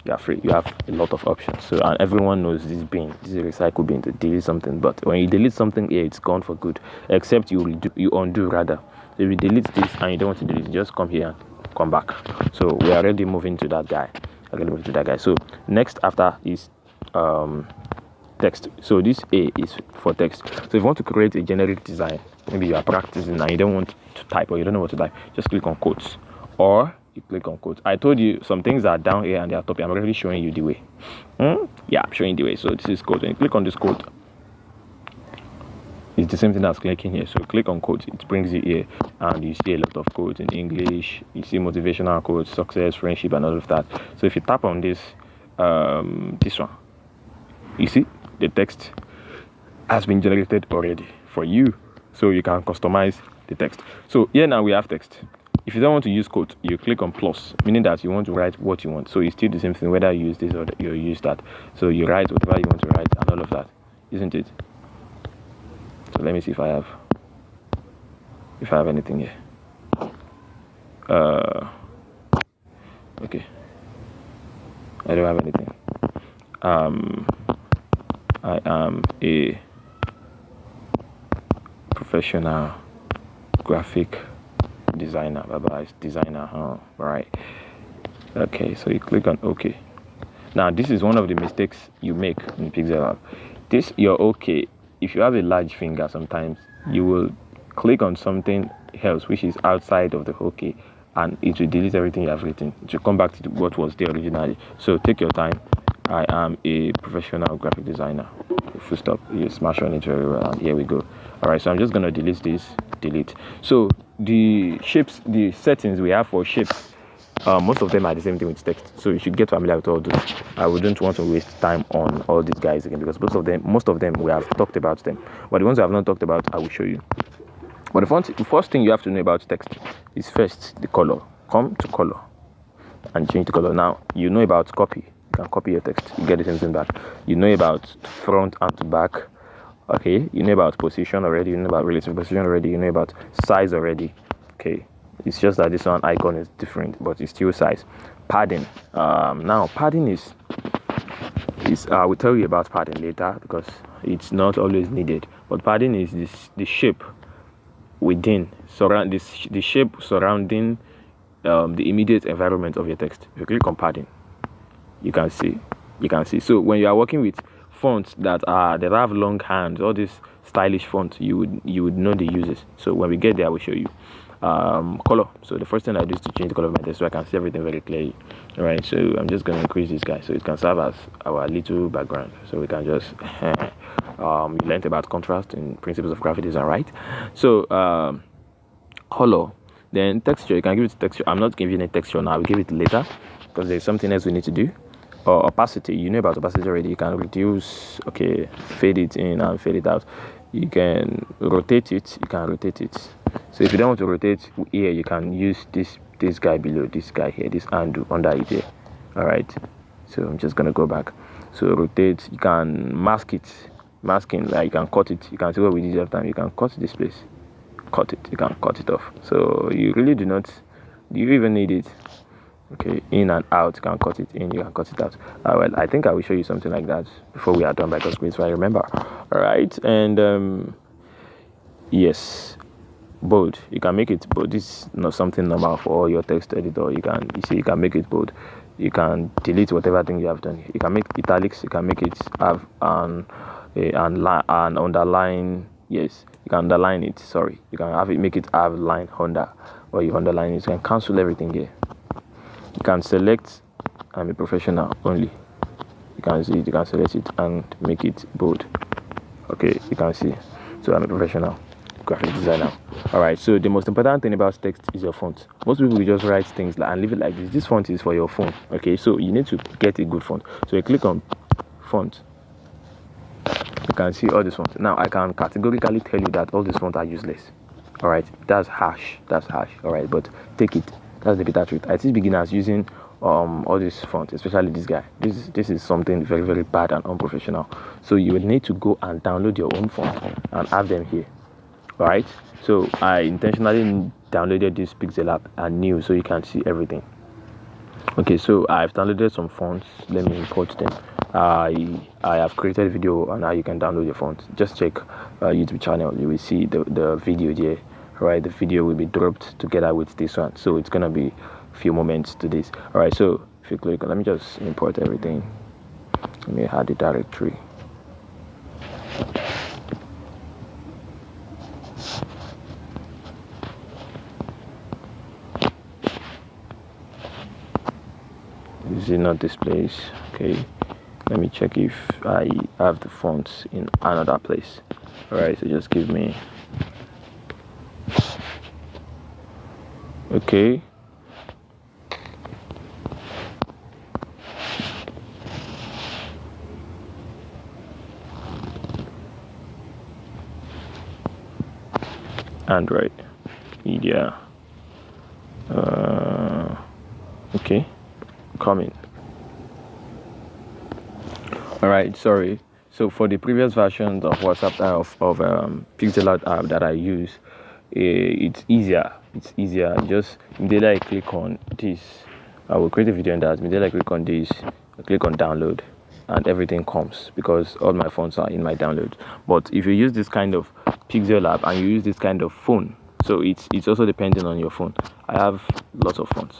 you are free. You have a lot of options. So, and everyone knows this bin. This is a recycle bin to delete something. But when you delete something here, it's gone for good. Except you undo rather. So if you delete this and you don't want to delete it, just come here and come back. So we are already moving to that guy. So next after is text. So this A is for text. So if you want to create a generic design, maybe you are practicing and you don't want to type or you don't know what to type, just click on quotes, or you click on quotes. I told you some things are down here and they are top here. I'm already showing you the way. Yeah, I'm showing the way. So this is quote. When you click on this quote, it's the same thing as clicking here. So click on quotes, it brings you here, and you see a lot of quotes in English. You see motivational quotes, success, friendship, and all of that. So if you tap on this one, you see the text has been generated already for you, so you can customize the text. So here now we have text. If you don't want to use quote, you click on plus, meaning that you want to write what you want. So it's still the same thing whether you use this or you use that. So you write whatever you want to write and all of that, isn't it? So let me see if I have anything here. Okay, I don't have anything. I am a professional graphic designer. Right. Okay, so you click on OK. Now this is one of the mistakes you make in Pixellab. You're okay. If you have a large finger, sometimes you will click on something else which is outside of the OK, and it will delete everything you have written. It will come back to what was there originally. So take your time. I am a professional graphic designer. Full stop. You smash on it very well, and here we go. All right, so I'm just gonna delete this. Delete. So the shapes, the settings we have for shapes, most of them are the same thing with text. So you should get familiar with all those. I wouldn't want to waste time on all these guys again, because most of them we have talked about them. But the ones I have not talked about, I will show you. But the first thing you have to know about text is first the color. Come to color and change the color. Now you know about copy. You can copy your text, you get the same thing back. You know about front and to back. Okay, you know about position already, you know about relative position already, you know about size already. Okay, it's just that this one icon is different, but it's still size. Padding. Now padding is I will tell you about padding later because it's not always needed. But padding is the shape within the shape surrounding the immediate environment of your text. If you click on padding, you can see. So when you are working with fonts that have long hands, all these stylish fonts, you would know the uses. So when we get there, I will show you. Color. So the first thing I do is to change the color of my text so I can see everything very clearly. All right, so I'm just going to increase this guy so it can serve as our little background. So we can just you learned about contrast in principles of graphic design, right? So color. Then texture, you can give it texture. I'm not giving it texture now, I'll give it later because there's something else we need to do. Or opacity, you know about opacity already. You can reduce, okay, fade it in and fade it out. You can rotate it, So if you don't want to rotate here, you can use this guy below, this guy here, this undo under it here. All right, so I'm just gonna go back. So rotate, you can mask it, masking, like you can cut it. You can see what we did last time. You can cut this place, you can cut it off. So you really do you even need it? Okay, in and out, you can cut it in, you can cut it out. Well, I think I will show you something like that before we are done by God's grace, if I remember. All right, and yes, bold. You can make it bold. This is not something normal for your text editor. You can make it bold. You can delete whatever thing you have done. You can make italics. You can make it have an underline. Yes, you can underline it. Sorry, you can have it, make it have line under, or you underline it. You can cancel everything here. You can select I'm a professional only. You can see it. You can select it and make it bold. Okay, you can see. So I'm a professional graphic designer. All right, so the most important thing about text is your font. Most people will just write things and leave it like this. This font is for your phone. Okay, so you need to get a good font. So you click on font. You can see all these fonts. Now I can categorically tell you that all these fonts are useless. All right, that's harsh. All right, but take it. That's the bitter truth. I see beginners using all these fonts, especially this guy. This is something very, very bad and unprofessional. So you will need to go and download your own font and have them here. All right, so I intentionally downloaded this Pixellab and new, so you can see everything. Okay, so I've downloaded some fonts. Let me import them. I have created a video on how you can download your fonts. Just check YouTube channel. You will see the video there. Right, the video will be dropped together with this one, so it's gonna be a few moments to this. All right, so if you click, let me just import everything. Let me add the directory. Is it not this place? Okay, let me check if I have the fonts in another place. All right, so just give me. Okay, Android media. Okay, coming. All right, sorry. So for the previous versions of WhatsApp of Pixellab app that I use, it's easier. Just immediately I click on this, I will create a video on that. Immediately I click on this, I click on download, and everything comes because all my fonts are in my download. But if you use this kind of Pixellab and you use this kind of phone, so it's also depending on your phone. I have lots of fonts,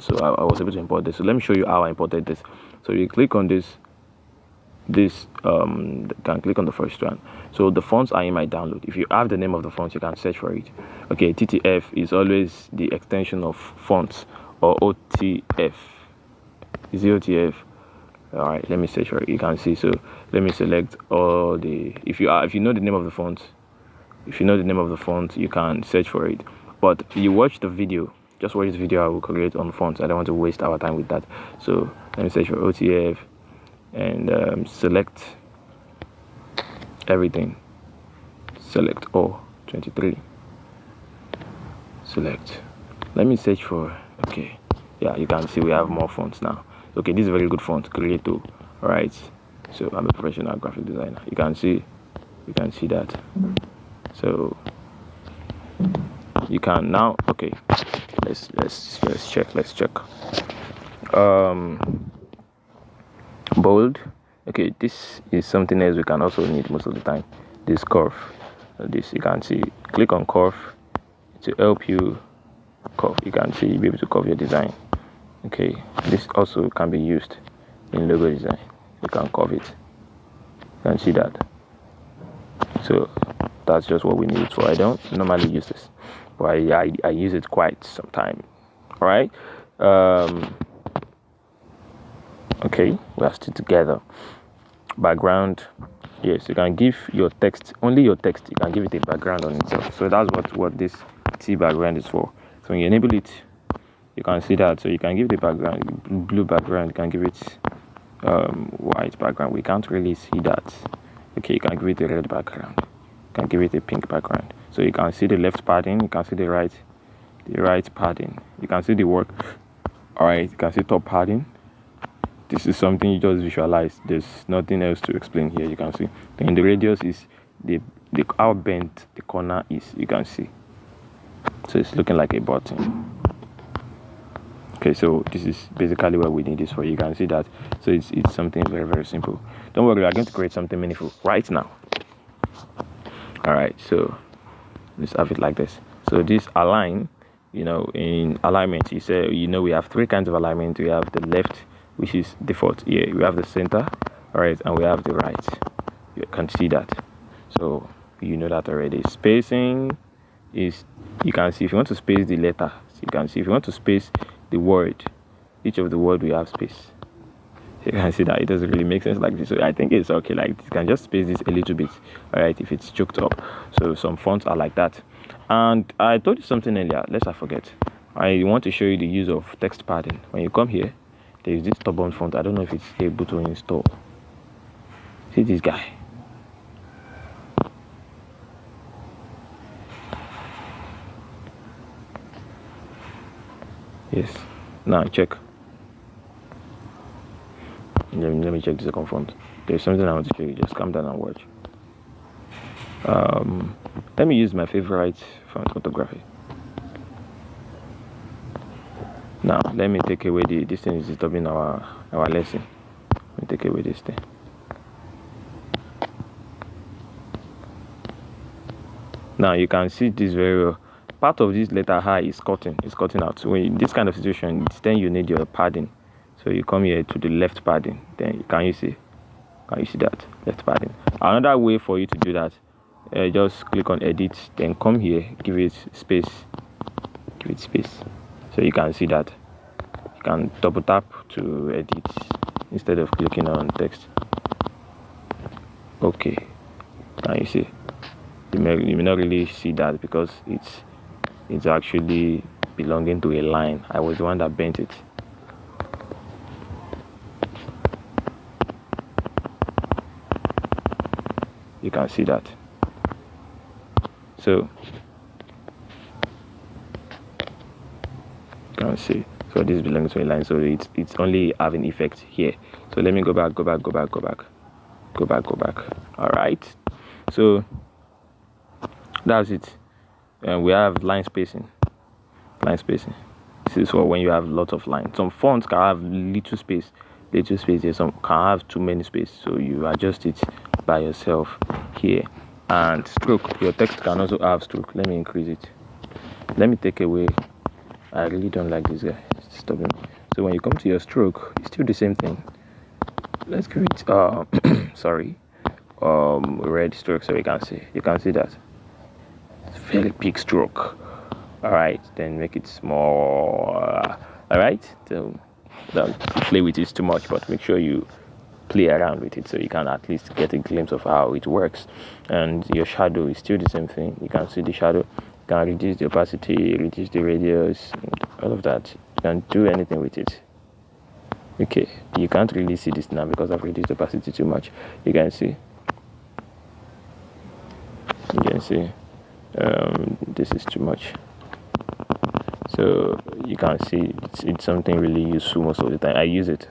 so I was able to import this. So let me show you how I imported this. So you click on this can click on the first one. So the fonts are in my download. If you have the name of the font, you can search for it. Okay, TTF is always the extension of fonts, or OTF. Is it OTF? All right, let me search for it. You can see. So let me select all the. If you know the name of the font, you can search for it. But you watch the video. Just watch this video I will create on fonts. I don't want to waste our time with that. So let me search for OTF and select everything. Select all 23. Select. Let me search for. Okay, yeah, you can see we have more fonts now. Okay, this is a very good font, Creato. All right, so I'm a professional graphic designer. You can see that. So you can now. Okay, let's check. Bold. Okay, this is something else we can also need most of the time. This curve. This you can see. Click on curve to help you curve. You can see you'll be able to curve your design. Okay, this also can be used in logo design. You can curve it. You can see that. So that's just what we need it for. I don't normally use this, but I use it quite some time. All right. Okay, we are still together. Background. Yes, you can give your text, only your text, you can give it a background on itself. So that's what this T background is for. So when you enable it, you can see that. So you can give it a background, blue background, you can give it white background. We can't really see that. Okay, you can give it a red background, you can give it a pink background. So you can see the left padding, you can see the right padding, you can see the work. All right, you can see top padding. This is something you just visualize. There's nothing else to explain here. You can see. Then the radius is how bent the corner is. You can see. So it's looking like a button. Okay, so this is basically what we need this for. You can see that. So it's something very, very simple. Don't worry, we are going to create something meaningful right now. All right, so let's have it like this. So this align, in alignment, you say, we have three kinds of alignment. We have the left, which is default here. We have the center, all right, and we have the right. You can see that. So you know that already. Spacing is, you can see if you want to space the letter, you can see if you want to space the word, each of the word we have space. You can see that it doesn't really make sense like this. So I think it's okay, like you can just space this a little bit, all right, if it's choked up. So some fonts are like that. And I told you something earlier, lest I forget. I want to show you the use of text padding. When you come here, there is this stubborn font. I don't know if it's able to install. See this guy. Yes. Now check. Let me check the second font. There's something I want to show you. Just calm down and watch. Let me use my favorite font, typography. Now let me take away this thing is disturbing our lesson. Let me take away this thing. Now you can see this very well. Part of this letter high is cutting. It's cutting out. So in this kind of situation, then you need your padding. So you come here to the left padding. Then can you see that left padding? Another way for you to do that, just click on edit, then come here, give it space. So you can see that. You can double tap to edit instead of clicking on text. Okay. Now you see. You may not really see that because it's actually belonging to a line. I was the one that bent it. You can see that. So you can see. So this belongs to a line. So it's only having effect here. So let me go back. All right. So that's it. And we have line spacing. This is for when you have lots of lines. Some fonts can have little space there. Some can have too many space. So you adjust it by yourself here. And stroke, your text can also have stroke. Let me increase it. Let me take away. I really don't like this guy. It's stopping me. So when you come to your stroke, it's still the same thing. Let's create red stroke so you can see that. It's very big stroke. All right, then make it small. All right, so don't play with it too much, but make sure you play around with it so you can at least get a glimpse of how it works. And your shadow is still the same thing. You can see the shadow. You can reduce the opacity, reduce the radius, all of that. You can do anything with it. Okay, you can't really see this now because I've reduced the opacity too much. You can see this is too much. So you can see it's something really useful most of the time. I use it.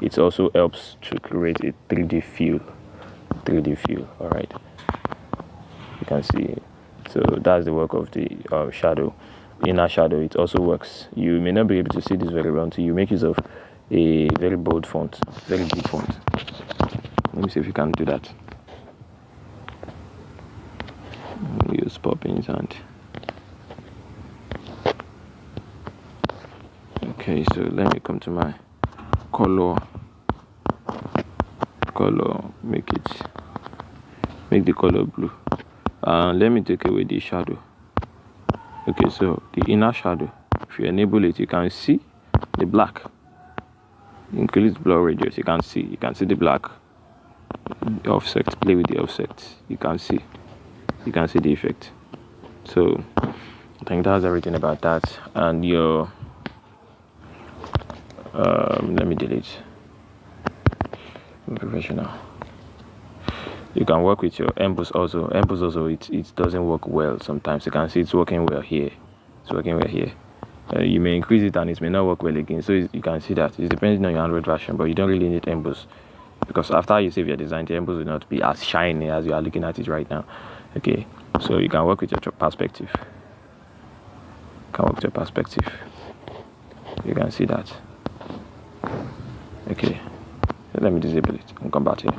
It also helps to create a 3D feel. All right, you can see. So that's the work of the shadow. Inner shadow, it also works. You may not be able to see this very well until you make use of a very bold font, very big font. Let me see if you can do that. Use poppins and okay, so let me come to my color, make the color blue. Let me take away the shadow. Okay, so the inner shadow, if you enable it, you can see the black. Increase blur radius, you can see the black. The offset, play with the offset, you can see the effect. So I think that's everything about that. And your let me delete. I'm professional. You can work with your emboss also. It doesn't work well sometimes. You can see it's working well here. You may increase it and it may not work well again. So you can see that it's depending on your Android version, but you don't really need emboss because after you save your design, the emboss will not be as shiny as you are looking at it right now. Okay, so you can work with your perspective. You can see that. Okay, so let me disable it and come back here.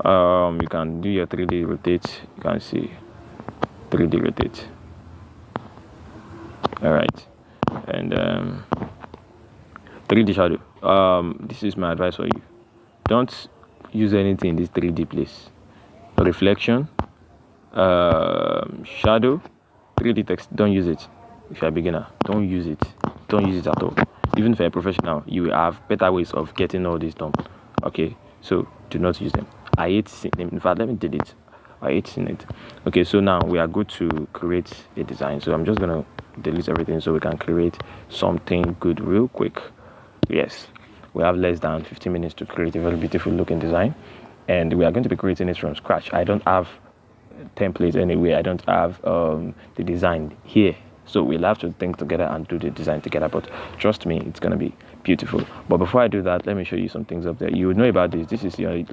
You can do your 3D rotate. You can see 3D rotate. All right, and 3D shadow. This is my advice for you. Don't use anything in this 3D place. Reflection, shadow, 3D text. Don't use it. If you're a beginner, don't use it. Don't use it at all. Even if you're a professional, you will have better ways of getting all this done. Okay, so do not use them. I hate seeing them. In fact, let me delete. I hate seeing it. Okay, so now we are good to create a design. So I'm just gonna delete everything so we can create something good real quick. Yes, we have less than 15 minutes to create a very beautiful looking design, and we are going to be creating it from scratch. I don't have templates anyway. I don't have the design here, so we'll have to think together and do the design together. But trust me, it's gonna be beautiful. But before I do that, let me show you some things up there. You know about this. This is your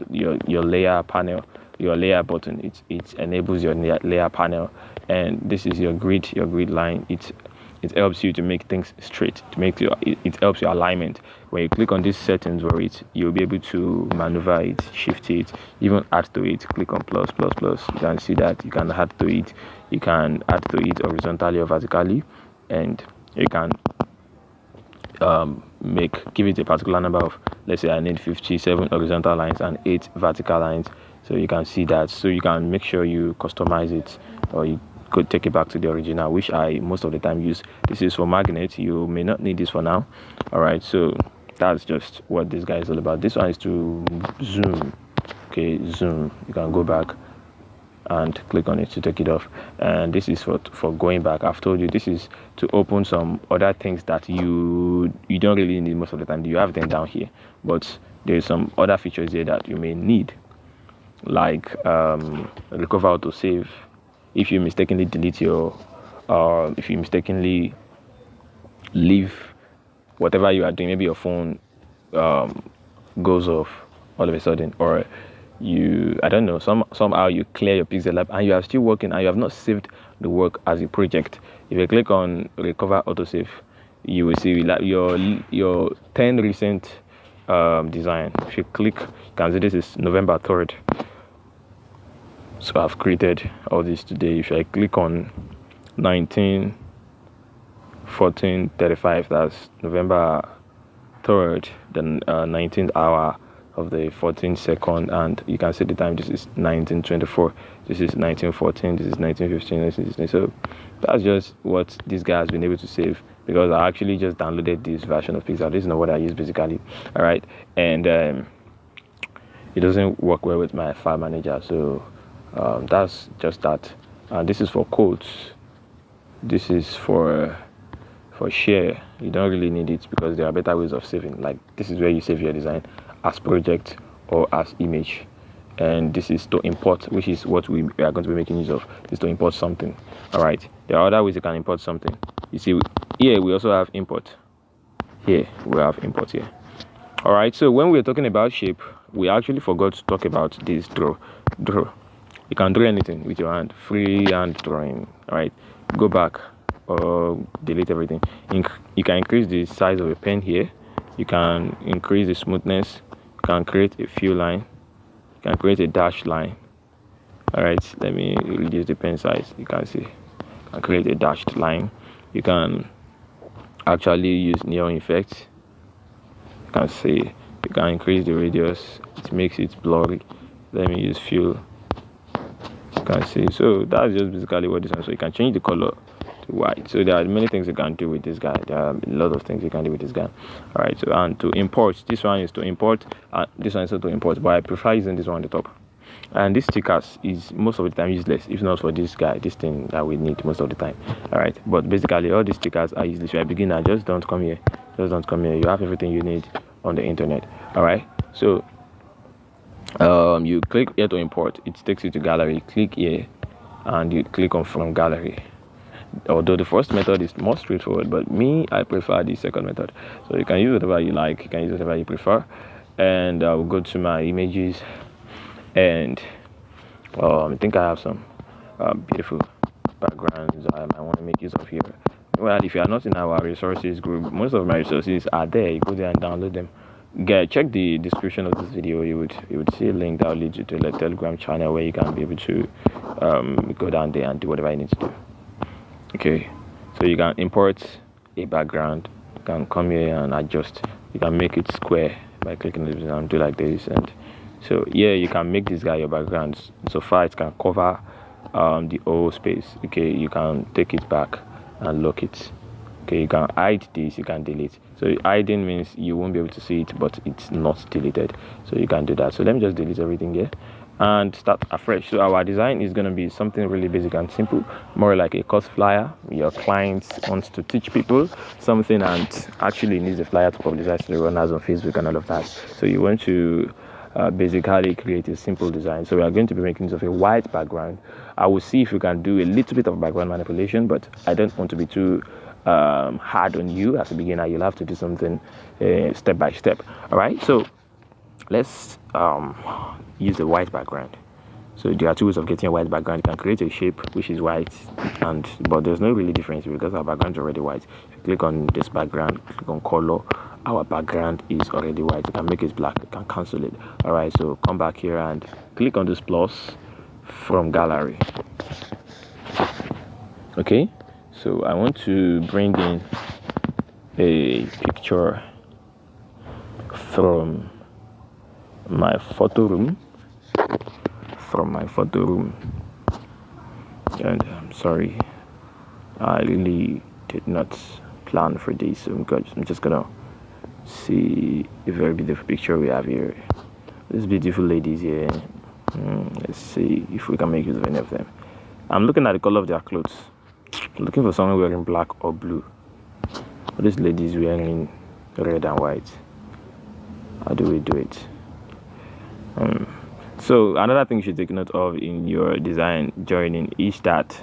layer panel, your layer button. It enables your layer panel, and this is your grid line. It helps you to make things straight, to make it helps your alignment. When you click on these settings for it, you'll be able to maneuver it, shift it, even add to it. Click on plus. You can see that you can add to it. You can add to it horizontally or vertically, and you can give it a particular number of, let's say I need 57 horizontal lines and 8 vertical lines. So you can see that. So you can make sure you customize it, or you could take it back to the original, which I most of the time use. This is for magnet. You may not need this for now. All right, so that's just what this guy is all about. This one is to zoom. Okay, zoom. You can go back and click on it to take it off, and this is for going back. I've told you this is to open some other things that you don't really need most of the time. You have them down here, but there's some other features here that you may need, like recover auto save. If you mistakenly delete your, if you mistakenly leave whatever you are doing, maybe your phone goes off all of a sudden, or I don't know, somehow you clear your Pixellab and you are still working and you have not saved the work as a project. If you click on recover autosave, you will see your 10 recent design. If you click, you can see this is November 3rd. So I've created all this today. If I click on 19 14 35, that's November 3rd, the 19th hour of the 14th second, and you can see the time. This is 1924, this is 1914, this is 1915, this is, so that's just what this guy has been able to save, because I actually just downloaded this version of Pixellab. This is not what I use basically. All right, and it doesn't work well with my file manager, so that's just that. This is for quotes. This is for share. You don't really need it because there are better ways of saving. Like this is where you save your design as project or as image, and this is to import, which is what we are going to be making use of. This is to import something. All right, there are other ways you can import something. You see here we also have import. Here we have import here. All right, so when we're talking about shape, we actually forgot to talk about this draw. You can draw anything with your hand, free hand drawing. All right, go back or delete everything. You can increase the size of a pen here. You can increase the smoothness. You can create a fill line. You can create a dash line. All right, let me reduce the pen size. You can see, you can create a dashed line. You can actually use neon effects. You can see, you can increase the radius. It makes it blurry. Let me use fill. You can see, so that's just basically what this is. So you can change the color to white. So there are many things you can do with this guy. There are a lot of things you can do with this guy. All right, so and to import, this one is to import, this one is to import, but I prefer using this one on the top. And this stickers is most of the time useless, if not for this guy, this thing that we need most of the time. All right, but basically all these stickers are useless. If you're a beginner, just don't come here. You have everything you need on the internet. All right, so you click here to import. It takes you to gallery. Click here and you click on from gallery. Although the first method is more straightforward, but me, I prefer the second method. So you can use whatever you like, you can use whatever you prefer. And I will go to my images, and I think I have some beautiful backgrounds I might want to make use of here. Well, if you are not in our resources group, most of my resources are there. You go there and download them. Check the description of this video. You would see a link that will lead you to the Telegram channel where you can be able to go down there and do whatever I need to do. Okay, so you can import a background. You can come here and adjust. You can make it square by clicking this and do like this. And so yeah, you can make this guy your background. So far it can cover the whole space. Okay, you can take it back and lock it. Okay, you can hide this, you can delete. So hiding means you won't be able to see it, but it's not deleted. So you can do that. So let me just delete everything here and start afresh. So our design is going to be something really basic and simple, more like a course flyer. Your client wants to teach people something and actually needs a flyer to publicize to the runners on Facebook and all of that. So you want to basically create a simple design. So we are going to be making use of a white background. I will see if we can do a little bit of background manipulation, but I don't want to be too hard on you as a beginner. You'll have to do something step by step. All right, so let's use the white background. So there are two ways of getting a white background. You can create a shape which is white, but there's no really difference because our background is already white. If you click on this background, click on color, our background is already white. You can make it black, you can cancel it. All right, so come back here and click on this plus from gallery. Okay, so I want to bring in a picture from my photo room. And I'm sorry, I really did not plan for this, so I'm just gonna see a very beautiful picture we have here. These beautiful ladies here. Let's see if we can make use of any of them. I'm looking at the color of their clothes. I'm looking for someone wearing black or blue. But this lady is wearing red and white. How do we do it? So another thing you should take note of in your design joining is that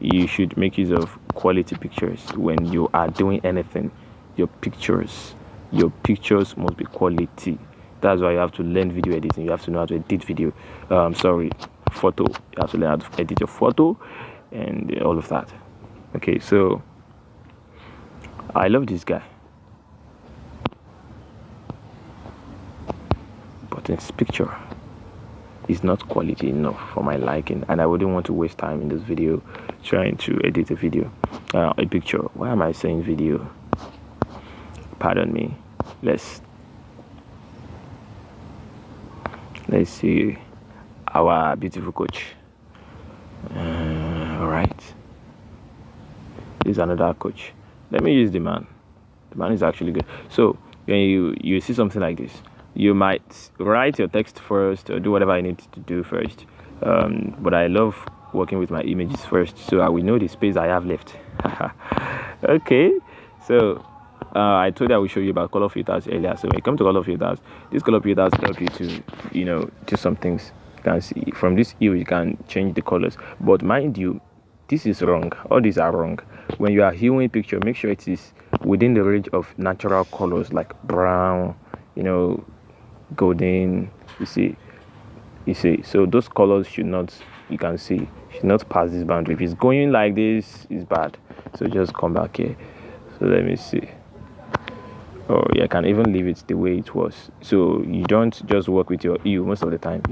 you should make use of quality pictures when you are doing anything. Your pictures must be quality. That's why you have to learn video editing. You have to know how to edit video. Photo. You have to learn how to edit your photo and all of that. Okay, so I love this guy, but his picture is not quality enough for my liking, and I wouldn't want to waste time in this video trying to edit a picture. Why am I saying video? Pardon me. Let's see our beautiful coach. All right, this is another coach. Let me use the man. The man is actually good. So when you see something like this, you might write your text first or do whatever I need to do first. But I love working with my images first, so I will know the space I have left. Okay, so I told you I will show you about color filters earlier. So when you come to color filters, these color filters help you to do some things. You can see from this hue you can change the colors, but mind you, this is wrong. All these are wrong. When you are huing picture, make sure it is within the range of natural colors like brown, golden. You see, so those colors should not pass this boundary. If it's going like this, it's bad. So just come back here. So let me see. Oh yeah, I can even leave it the way it was. So you don't just work with your hue most of the time.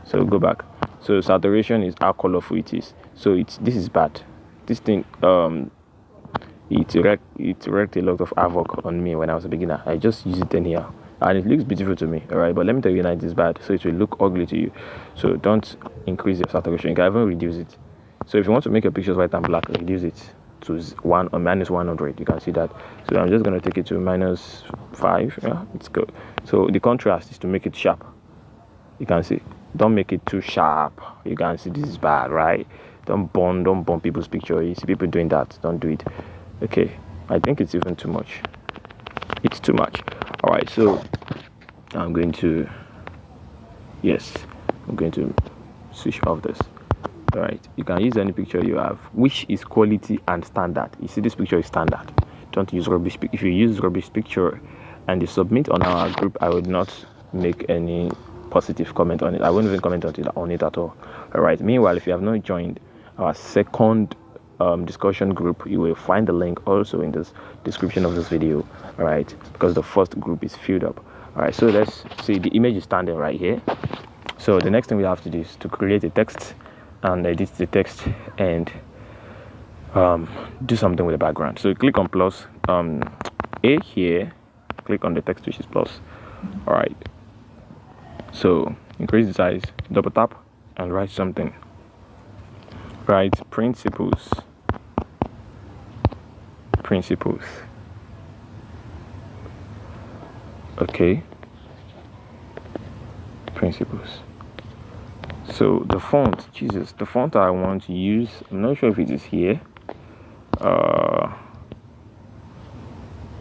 So go back. So saturation is how colorful it is. So this is bad. This thing it wreaked a lot of havoc on me when I was a beginner. I just use it anyhow, and it looks beautiful to me. All right, but let me tell you, it is bad. So it will look ugly to you. So don't increase your saturation. You can even reduce it. So if you want to make your pictures white and black, reduce it to -1 or -100. You can see that. So I'm just going to take it to -5. Yeah, it's good. So the contrast is to make it sharp. You can see. Don't make it too sharp. You can see this is bad, right? Don't burn people's picture. You see people doing that. Don't do it. Okay, I think it's even too much. It's too much. All right, so I'm going to switch off this. All right, you can use any picture you have, which is quality and standard. You see, this picture is standard. Don't use rubbish. If you use rubbish picture and you submit on our group, I would not make any positive comment on it. I won't even comment on it at all. All right. Meanwhile, if you have not joined our second discussion group, you will find the link also in this description of this video. All right, because the first group is filled up. All right, so let's see. The image is standing right here. So the next thing we have to do is to create a text and edit the text and do something with the background. So click on plus A here, click on the text which is plus. All right, so increase the size, double tap and write something. Write principles. Okay, principles. So the font, the font I want to use, I'm not sure if it is here.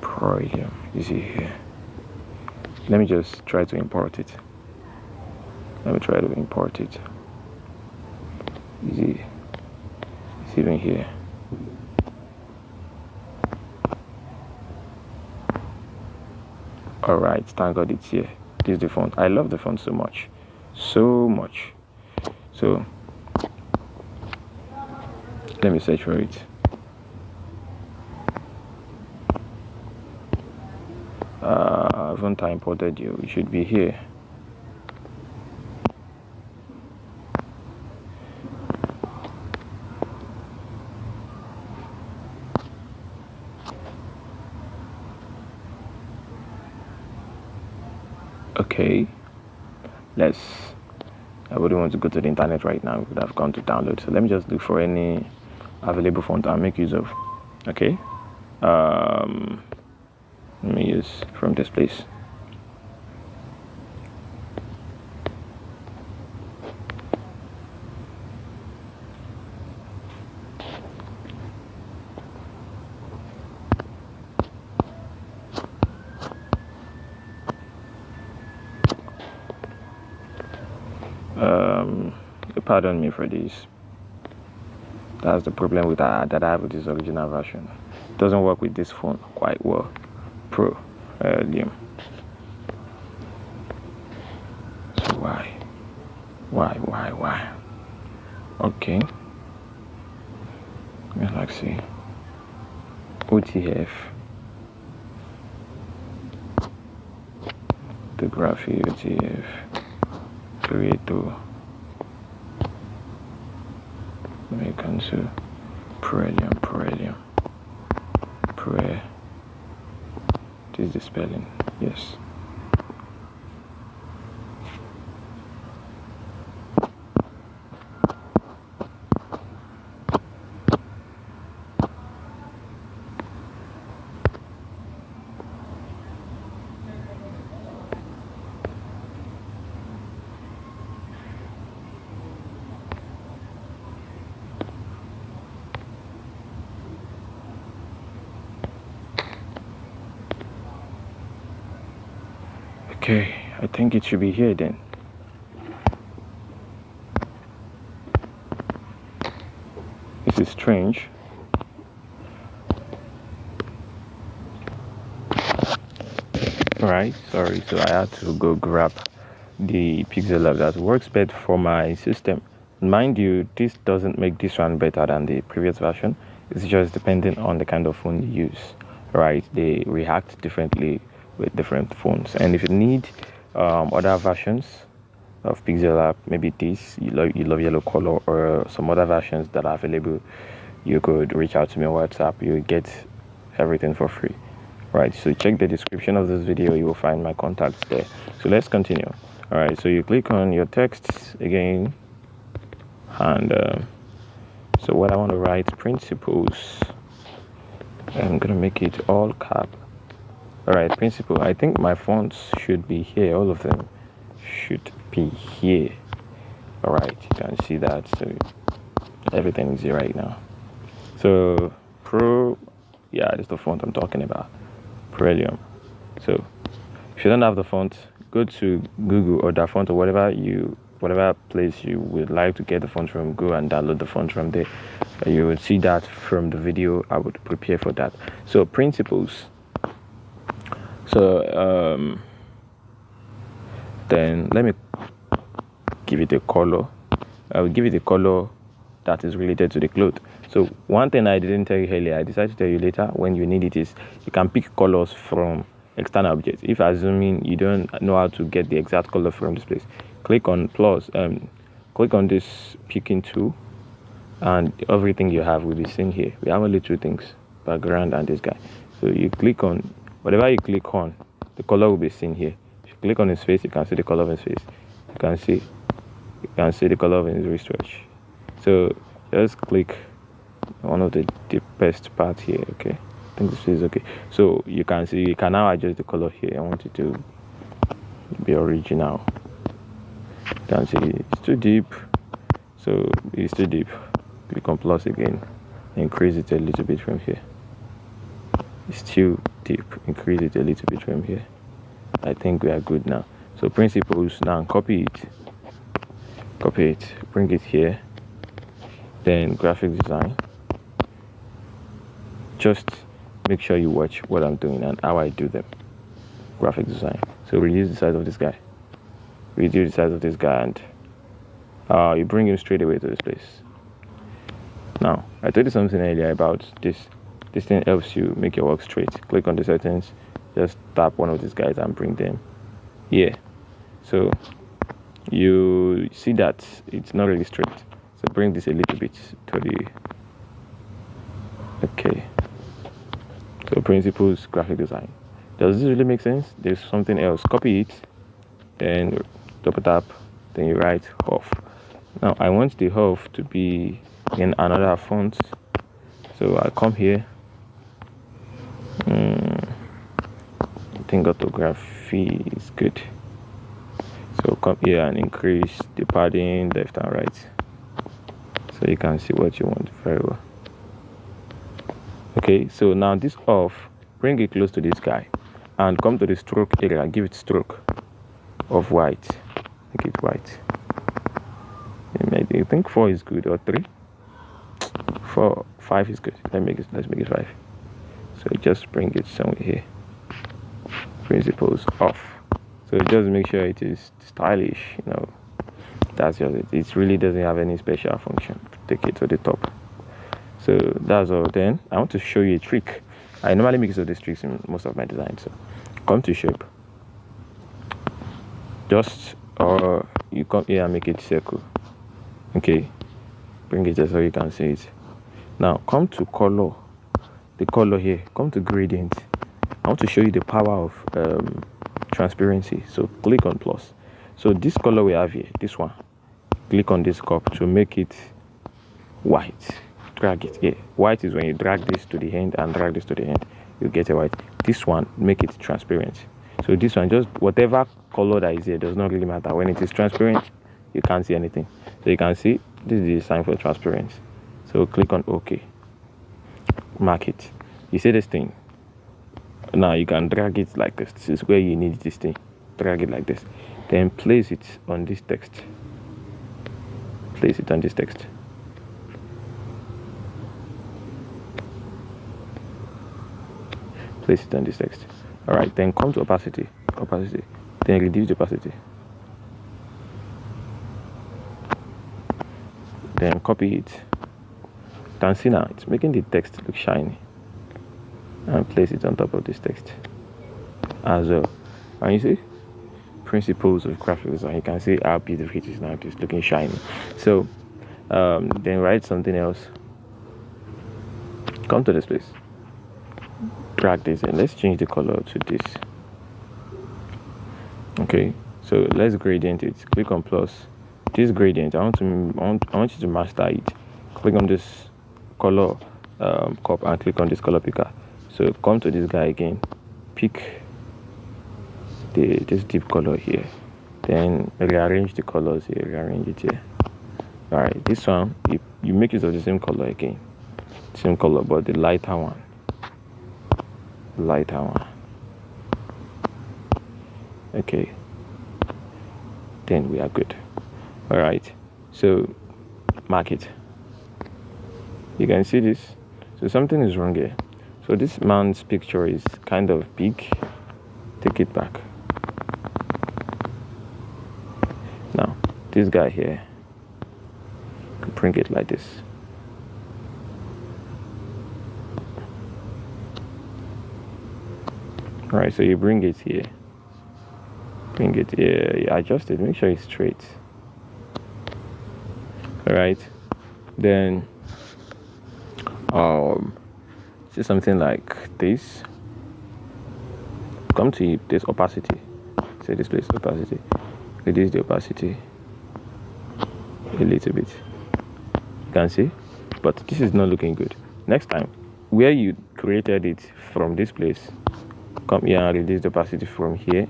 Premium, is it here? Let me just try to import it. Is it even here? All right, thank God it's here. This is the font. I love the font so much. So let me search for it. Haven't I imported you? It should be here. Okay, I wouldn't want to go to the internet right now. We would have gone to download. So let me just look for any available font I'll make use of. Okay, let me use from this place. Pardon me for this. That's the problem with that I have with this original version. It doesn't work with this phone quite well. Pro Liam. So why? Okay. Let's see. OTF. Typography OTF. Creator. American so Pixellab. This is the spelling. Yes. Okay, I think it should be here then. This is strange. Alright, sorry, so I had to go grab the Pixellab that works better for my system. Mind you, this doesn't make this one better than the previous version. It's just depending on the kind of phone you use. Right, they react differently with different phones, and if you need other versions of Pixellab, maybe this you love yellow color or some other versions that are available, you could reach out to me on WhatsApp. You get everything for free. Right, so check the description of this video, you will find my contacts there. So let's continue. All right, so you click on your text again, and so what I want to write, principles. I'm gonna make it all cap. All right, principle. I think my fonts should be here. All of them should be here. All right, you can see that. So everything is here right now. So Pro, yeah, that's the font I'm talking about. Premium. So if you don't have the font, go to Google or that font or whatever place you would like to get the font from. Go and download the font from there. You will see that from the video I would prepare for that. So principles. So then let me give it a color. I will give it a color that is related to the cloth. So one thing I didn't tell you earlier, I decided to tell you later when you need it, is you can pick colors from external objects. If assuming you don't know how to get the exact color from this place, you click on plus, click on this picking tool, and everything you have will be seen here. We have only two things, background and this guy. So you click on whatever you click on, the color will be seen here. If you click on his face, you can see the color of his face. You can see the color of his wristwatch. So just click one of the deepest part here. Okay, I think this is okay. So you can see, you can now adjust the color here. I want it to be original. You can see it's too deep, so it's too deep. Click on plus again, increase it a little bit from here. It's too deep, increase it a little bit from here. I think we are good now. So principles, now copy it, bring it here, then graphic design. Just make sure you watch what I'm doing and how I do them. Graphic design. So reduce the size of this guy, and you bring him straight away to this place. Now I told you something earlier about this thing helps you make your work straight. Click on the settings, just tap one of these guys and bring them here. So you see that it's not really straight, so bring this a little bit to the okay. So principles, graphic design. Does this really make sense? There's something else. Copy it, then double tap, then you write off. Now I want the off to be in another font, so I come here. I think orthography is good, so come here and increase the padding left and right, so you can see what you want very well. Okay, so now this off, bring it close to this guy and come to the stroke area, give it stroke of white, make it white. I think 4 is good, or 3, 4, 5 is good. Let's make it 5. So just bring it somewhere here. Principles off. So just make sure it is stylish, that's just it. It really doesn't have any special function. Take it to the top. So that's all. Then I want to show you a trick. I normally make use of these tricks in most of my designs. So come to shape, you come here and make it circle. Okay, bring it just so you can see it. Now come to color, the color here, come to gradient. I want to show you the power of transparency. So click on plus. So this color we have here, this one, click on this cup to make it white. Drag it here. White is when you drag this to the end and drag this to the end, you get a white. This one, make it transparent. So this one, just whatever color that is here does not really matter. When it is transparent, you can't see anything. So you can see this is the sign for transparency. So click on OK. Mark it. You see this thing. Now you can drag it like this. This is where you need this thing. Drag it like this. Then place it on this text. Place it on this text. Place it on this text. Alright, then come to opacity. Then reduce the opacity. Then copy it. You can see now it's making the text look shiny. And place it on top of this text as well. And you see principles of graphic design. You can see how beautiful it is now. It is looking shiny. So then write something else. Come to this place. Drag this and let's change the color to this. Okay, so let's gradient it. Click on plus. This gradient, I want you to master it. Click on this color cup and click on this color picker. So come to this guy again, pick this deep color here, then rearrange the colors here, rearrange it here. Alright, this one you make use of the same color again, same color but the lighter one. Okay, then we are good. All right, so mark it. You can see this. So something is wrong here. So this man's picture is kind of big. Take it back. Now this guy here, bring it like this. All right, so you bring it here, bring it here, adjust it, make sure it's straight. All right, then see something like this. Come to this opacity, say this place opacity, reduce the opacity a little bit. You can see, but this is not looking good. Next time, where you created it from this place, come here and reduce the opacity from here.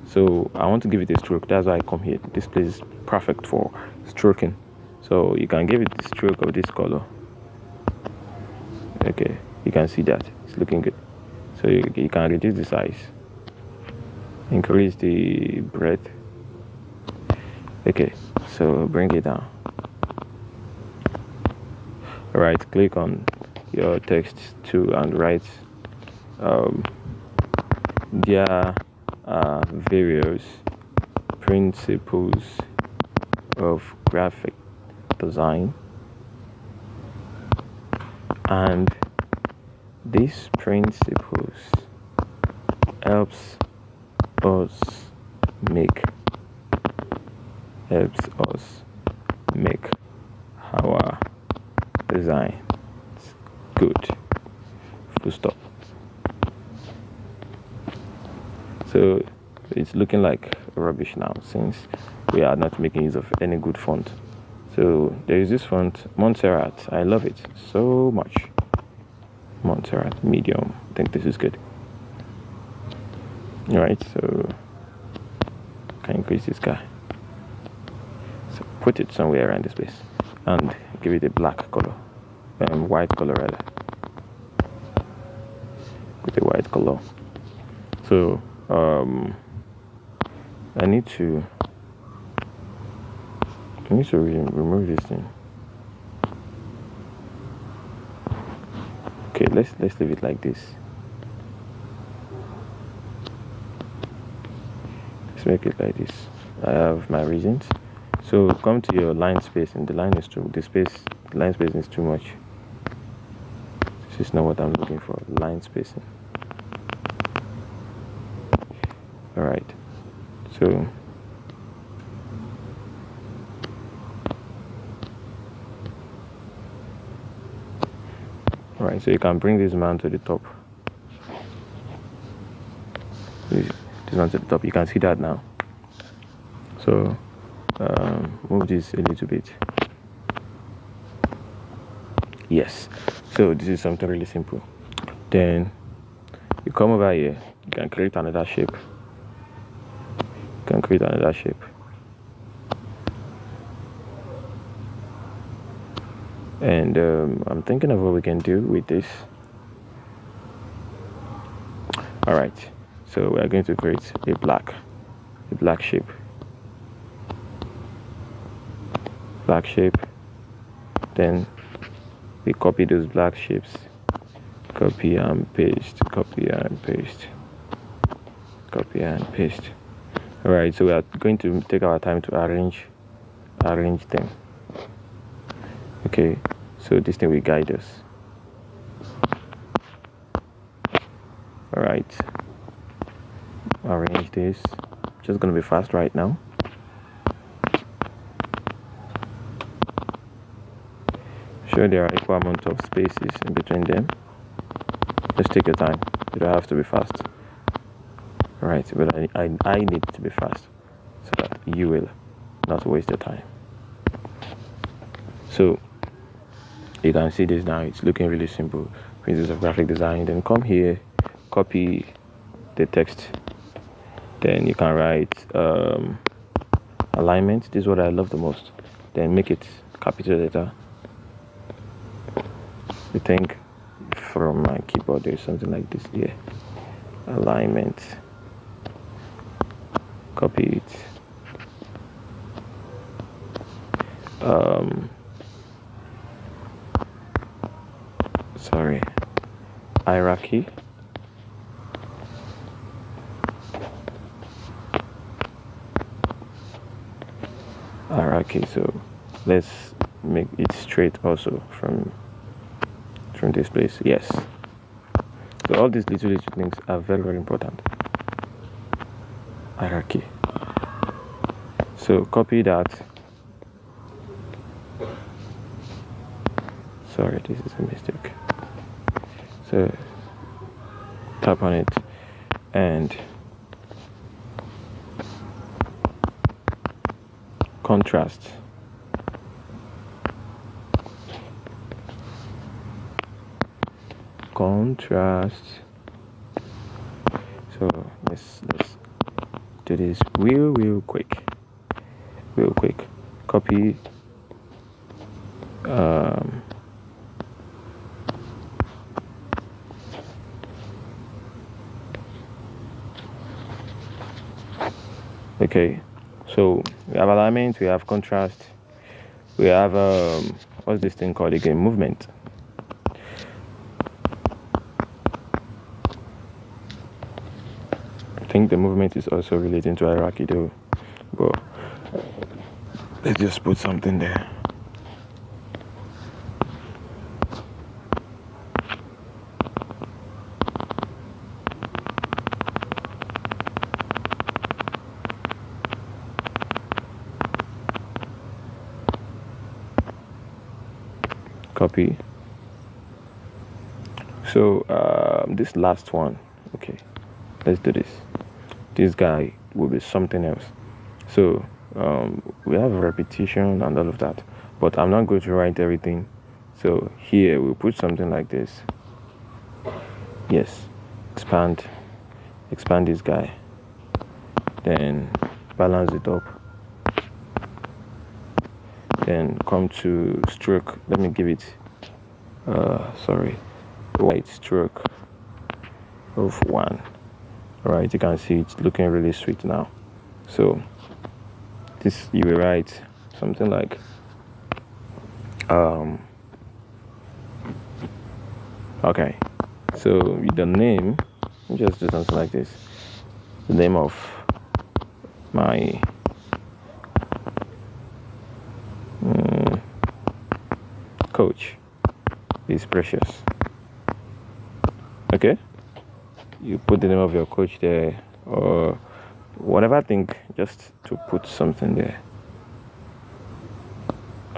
So I want to give it a stroke, that's why I come here. This place is perfect for stroking, so you can give it the stroke of this color. Okay, you can see that it's looking good. So you can reduce the size, increase the breadth. Okay, so bring it down. All right, click on your text too and write there are various principles of graphic design, and these principles helps us make our design good. Full stop. So it's looking like rubbish now since we are not making use of any good font. So there is this font, Montserrat. I love it so much. Montserrat medium. I think this is good. All right, so can increase this guy. So put it somewhere around this place and give it a black color, white color rather. With a white color. So I need to remove this thing. Okay, let's leave it like this. Let's make it like this. I have my reasons. So come to your line spacing. The line spacing is too much. This is not what I'm looking for. Line spacing. All right. So so you can bring this man to the top. This man to the top. You can see that now. So move this a little bit. Yes. So this is something really simple. Then you come over here. You can create another shape. And I'm thinking of what we can do with this. All right, so we are going to create a black shape. Then we copy those black shapes. Copy and paste. All right, so we are going to take our time to arrange them. Okay, so this thing will guide us. All right, arrange this. Just gonna be fast right now. Sure there are equal amount of spaces in between them. Just take your time. You don't have to be fast. All right, but I need to be fast so that you will not waste your time. So you can see this now. It's looking really simple. Principles of graphic design. Then come here, copy the text. Then you can write alignment. This is what I love the most. Then make it capital letter. You think from my keyboard there's something like this here. Alignment. Copy it. Hierarchy. So let's make it straight also from this place. Yes. So all these little things are very, very important. Hierarchy. So copy that. Sorry, this is a mistake. So tap on it and contrast. So let's do this real quick. Copy okay, so we have alignment, we have contrast, we have what's this thing called again? Movement. I think the movement is also relating to hierarchy though, but let's just put something there. Copy. So this last one, okay, let's do this. This guy will be something else. So we have repetition and all of that, but I'm not going to write everything. So here we'll put something like this. Yes, expand this guy, then balance it up, then come to stroke. Let me give it white stroke of 1. All right, you can see it's looking really sweet now. So this, you will write something like okay, so the name, just do something like this. The name of my coach is Precious. Okay, you put the name of your coach there, or whatever. I think just to put something there.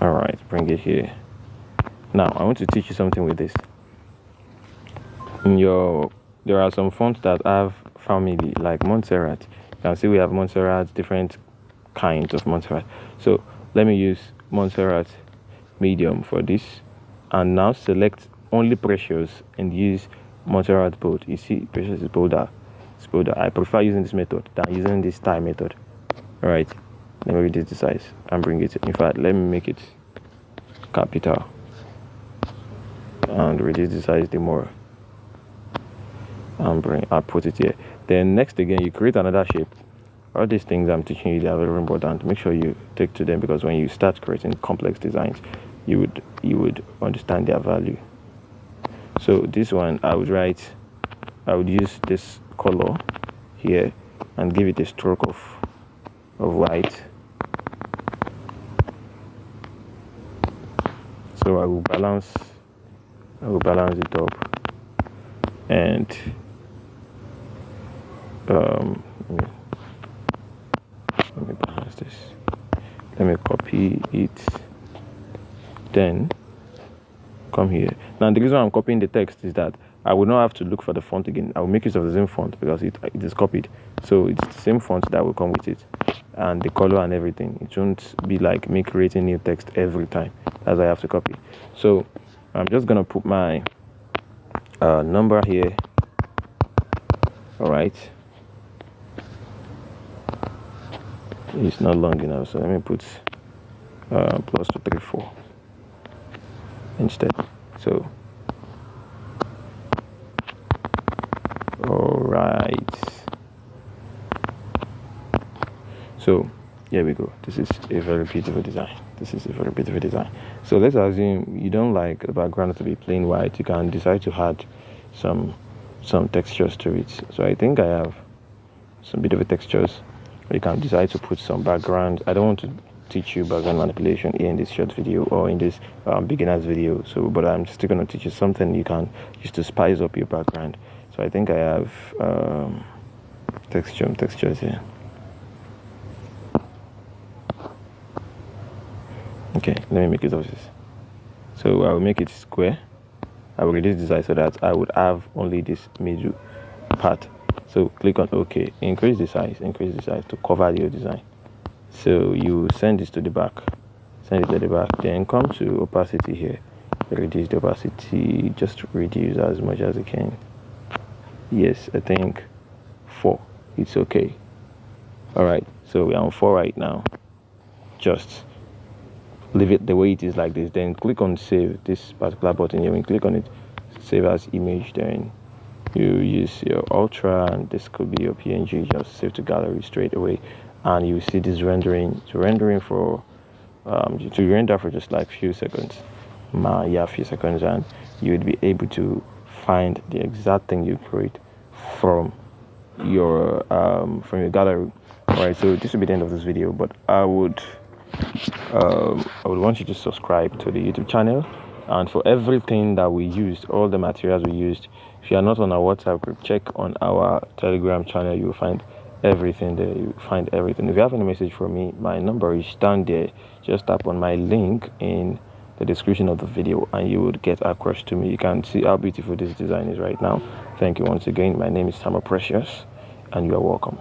All right, bring it here. Now I want to teach you something with this. There are some fonts that have family, like Montserrat. You can see we have Montserrat, different kinds of Montserrat. So let me use Montserrat medium for this, and now select only Precious and use Montserrat bold. You see, Precious is bolder. It's bolder. I prefer using this method than using this style method. All right, let me reduce the size and bring it. In fact, let me make it capital and reduce the size the more. And I'll put it here. Then next, again, you create another shape. All these things I'm teaching you, they are very important. Make sure you take to them, because when you start creating complex designs, you would understand their value. So this one, I would use this color here and give it a stroke of white. So I will balance it up, and let me balance this. Let me copy it, then come here. Now the reason I'm copying the text is that I will not have to look for the font again. I will make use of the same font because it is copied. So it's the same font that will come with it, and the color and everything. It won't be like me creating new text every time as I have to copy. So I'm just gonna put my number here. All right, it's not long enough, so let me put +234 instead. So all right, so here we go. This is a very beautiful design. So let's assume you don't like the background to be plain white. You can decide to add some textures to it. So I think I have some bit of a textures. You can decide to put some background. I don't want to teach you background manipulation here in this short video or in this beginner's video, but I'm still going to teach you something you can use to spice up your background. So I think I have textures here. Okay, let me make it obvious. So I will make it square. I will reduce the size so that I would have only this middle part. So click on OK. Increase the size to cover the design. So you send this to the back. Send it to the back. Then come to opacity here. Reduce the opacity. Just reduce as much as you can. Yes, I think 4. It's okay. Alright, so we're on 4 right now. Just leave it the way it is like this. Then click on save, this particular button here. When you click on it, save as image, then you use your ultra, and this could be your PNG. Just save to gallery straight away, and you see this rendering. To render for just like few seconds. Few seconds, and you would be able to find the exact thing you create from your gallery. All right, so this will be the end of this video, but I would want you to subscribe to the YouTube channel, and for everything that we used, all the materials we used, if you are not on our WhatsApp group, check on our Telegram channel. You will find everything there. You will find everything. If you have any message for me, my number is down there. Just tap on my link in the description of the video and you would get across to me. You can see how beautiful this design is right now. Thank you once again. My name is Samuel Precious and you are welcome.